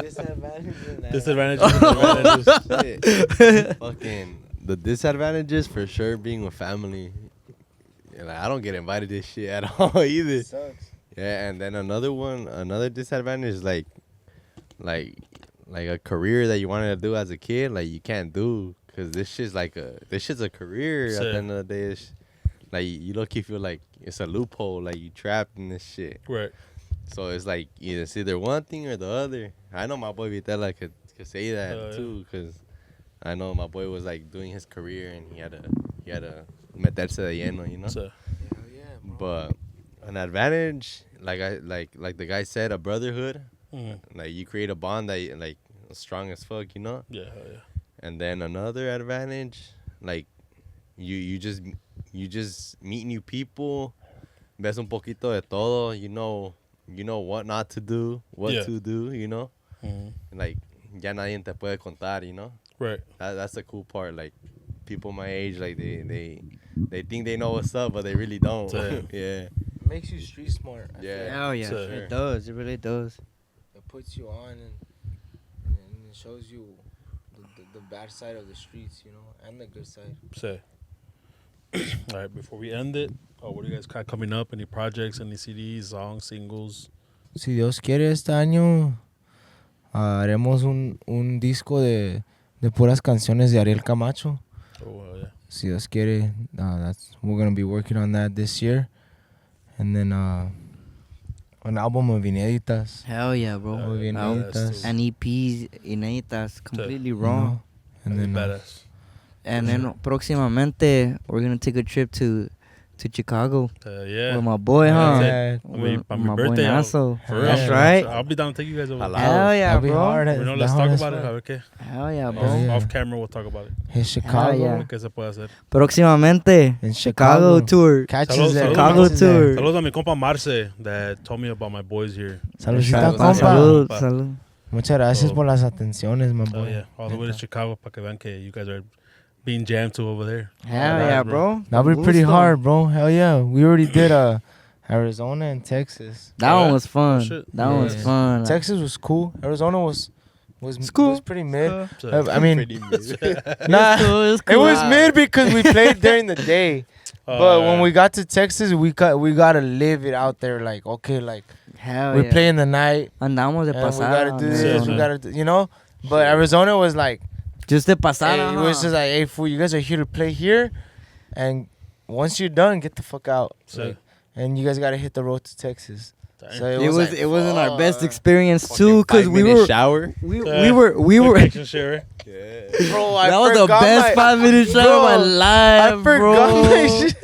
Disadvantages. Advantages. Shit. Fucking the disadvantages for sure being with family. Yeah, like, I don't get invited to this shit at all either. Sucks. Yeah, and then another disadvantage is like a career that you wanted to do as a kid, like you can't do, cause this shit's a career. At the Shit. end of the day, it's, like you low key feel like it's a loophole, like you trapped in this shit. Right. So it's like it's either one thing or the other. I know my boy Vitela could say that Yeah. too, cause I know my boy was like doing his career and he had to meterse de lleno, you know. So, But an advantage, like the guy said, a brotherhood. mhm. Like you create a bond that like strong as fuck, you know. Yeah. Hell yeah. And then another advantage, like you just meet new people, ves un poquito de todo, you know what not to do, what Yeah. to do, you know. Mhm. Like ya nadie te puede contar, you know. Right. That's the cool part. Like people my age, like they think they know what's up, but they really don't. Same. Yeah. Makes you street smart. I Yeah. feel like. Hell yeah, So- it does. It really does. It puts you on and it shows you the bad side of the streets, you know, and the good side. Say. All right. Before we end it, what do you guys got coming up? Any projects? Any CDs, songs, singles? Si Dios quiere, este año haremos un disco de puras canciones de Ariel Camacho. Oh yeah. Si Dios quiere, we're gonna be working on that this year, and then an album of inéditas. Hell yeah, bro. Yeah, Muy bien, badass, inéditas. too. And EPs, inéditas, completely you raw. know? And then badass. And then próximamente, we're gonna take a trip to Chicago Yeah. with my boy, huh? Yeah. I mean, With on my my boy birthday, I'll- Nazo. For real. That's Yeah. right. I'll be down to take you guys over. Hello. Hell yeah, That'll be bro. hard. You know, That's let's hard talk as about it. fuck. A ver qué. Hell yeah, bro. Yeah. Off camera, we'll talk about it. In Chicago. yeah. ¿Qué se puede hacer? Próximamente, In Chicago Chicago. tour. Catches Saludos, there. saludos, Chicago catches there. tour. Saludos a mi compa Marce that told me about my boys here. Saludcita, Salud, compa. Salud, compa. salud. Muchas gracias So- por las atenciones, my Oh boy. yeah, all the way to Chicago para que vean que you guys are being jammed to over there. Hell Nice, yeah, bro. bro. That'll be pretty Gusto. hard, bro. Hell yeah. We already did Arizona and Texas. That Oh, one yeah? was fun. Oh, shit. That one was Yeah. fun. Texas was cool. Arizona was cool. was pretty mid. So, I mean, Pretty mid. nah, It it was mid because we played during the day. But when we got to Texas, we gotta live it out there. Like, okay, like Hell we yeah. play in the night, Andamos de and we pasada. gotta do man. this, we Yeah. gotta do, you know. But Arizona was like, Just de hey, pasada. it was huh? just like, hey, fool, you guys are here to play here, and once you're done, get the fuck out. So- Like, and you guys gotta hit the road to Texas. So It was like, it wasn't our best fuck. experience too, cause we were shower. we were. Action share. Bro, I That was the forgot best my- 5 minute show of my Bro, life, I forgot bro. my shit.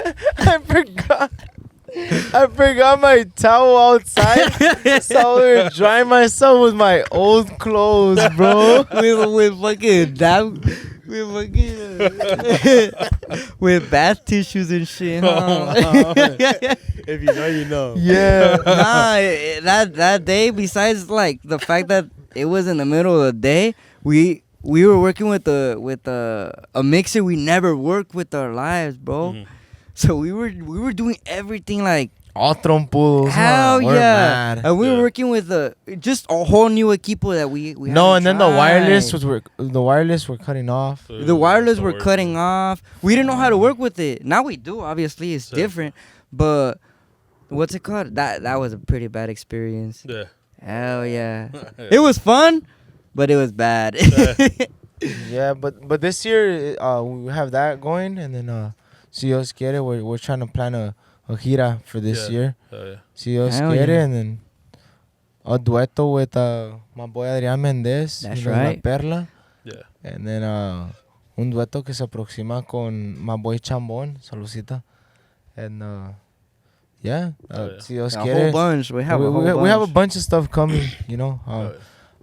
I forgot my towel outside. So I was drying myself with my old clothes, bro. with fucking with bath tissues and shit. Huh? If you know, you know. Yeah. That day, besides like the fact that it was in the middle of the day, we were working with a mixer we never worked with our lives, bro. Mhm. So we were doing everything like All trompudos. hell We're yeah, mad. and we were Yeah. working with just a whole new equipo that we No, and haven't then tried. the wireless were cutting off. So The wireless so were we're- cutting off. We didn't know how to work with it. Now we do. Obviously, it's So- different. But what's it called? That was a pretty bad experience. Yeah. Hell yeah. It was fun, but it was bad. Yeah, but this year we have that going, and then si Dios quiere, we're trying to plan a gira for this Yeah. year. Yeah. Si Dios Hell quiere, yeah. and then a dueto with my boy Adrián Méndez. That's you know, La right. Perla. Yeah. And then un dueto que se aproxima con my boy Chambón, Salucita. And yeah, Oh, yeah. si Dios a quiere. whole bunch. We have a whole bunch. We have a bunch of stuff coming, you know. Oh, yeah.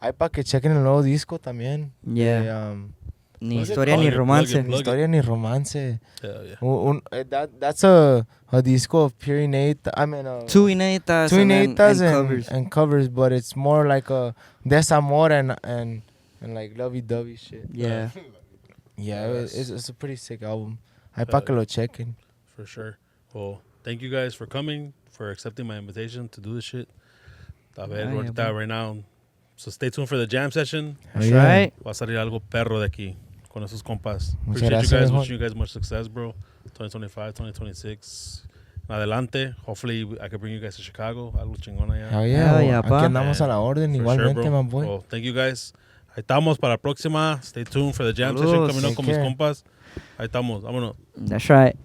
Hay pa' que chequen el nuevo disco también. Yeah. De, Ni Plug it, historia plug ni it, plug romance. it, Ni plug it. historia ni romance. Yeah. That's a disco of pure innate. I mean, Two inéditas two and then- innattas and covers. and covers, but it's more like a desamor and like lovey-dovey shit. Yeah. Yeah, Yes. it's a pretty sick album. Hay pa' que lo chequen. For sure. Well, thank you guys for coming, for accepting my invitation to do this shit. A ver, Ah, yeah, ahorita bro. right now. So stay tuned for the jam session. That's Yeah. right. Va a salir algo perro de aquí con esos compas. Muchas Appreciate gracias, you guys. viejo. Wishing you guys much success, bro. 2025, 2026. Adelante. Hopefully, I can bring you guys to Chicago. Algo chingón allá. Hell yeah. Hell yeah, Aquí pa. andamos a la orden For igualmente, sure, bro. my boy. Well, thank you guys. Ahí estamos para la próxima. Stay tuned for the jam session Saludos. coming up Take con mis care. compas. Ahí estamos. Vámonos. That's right.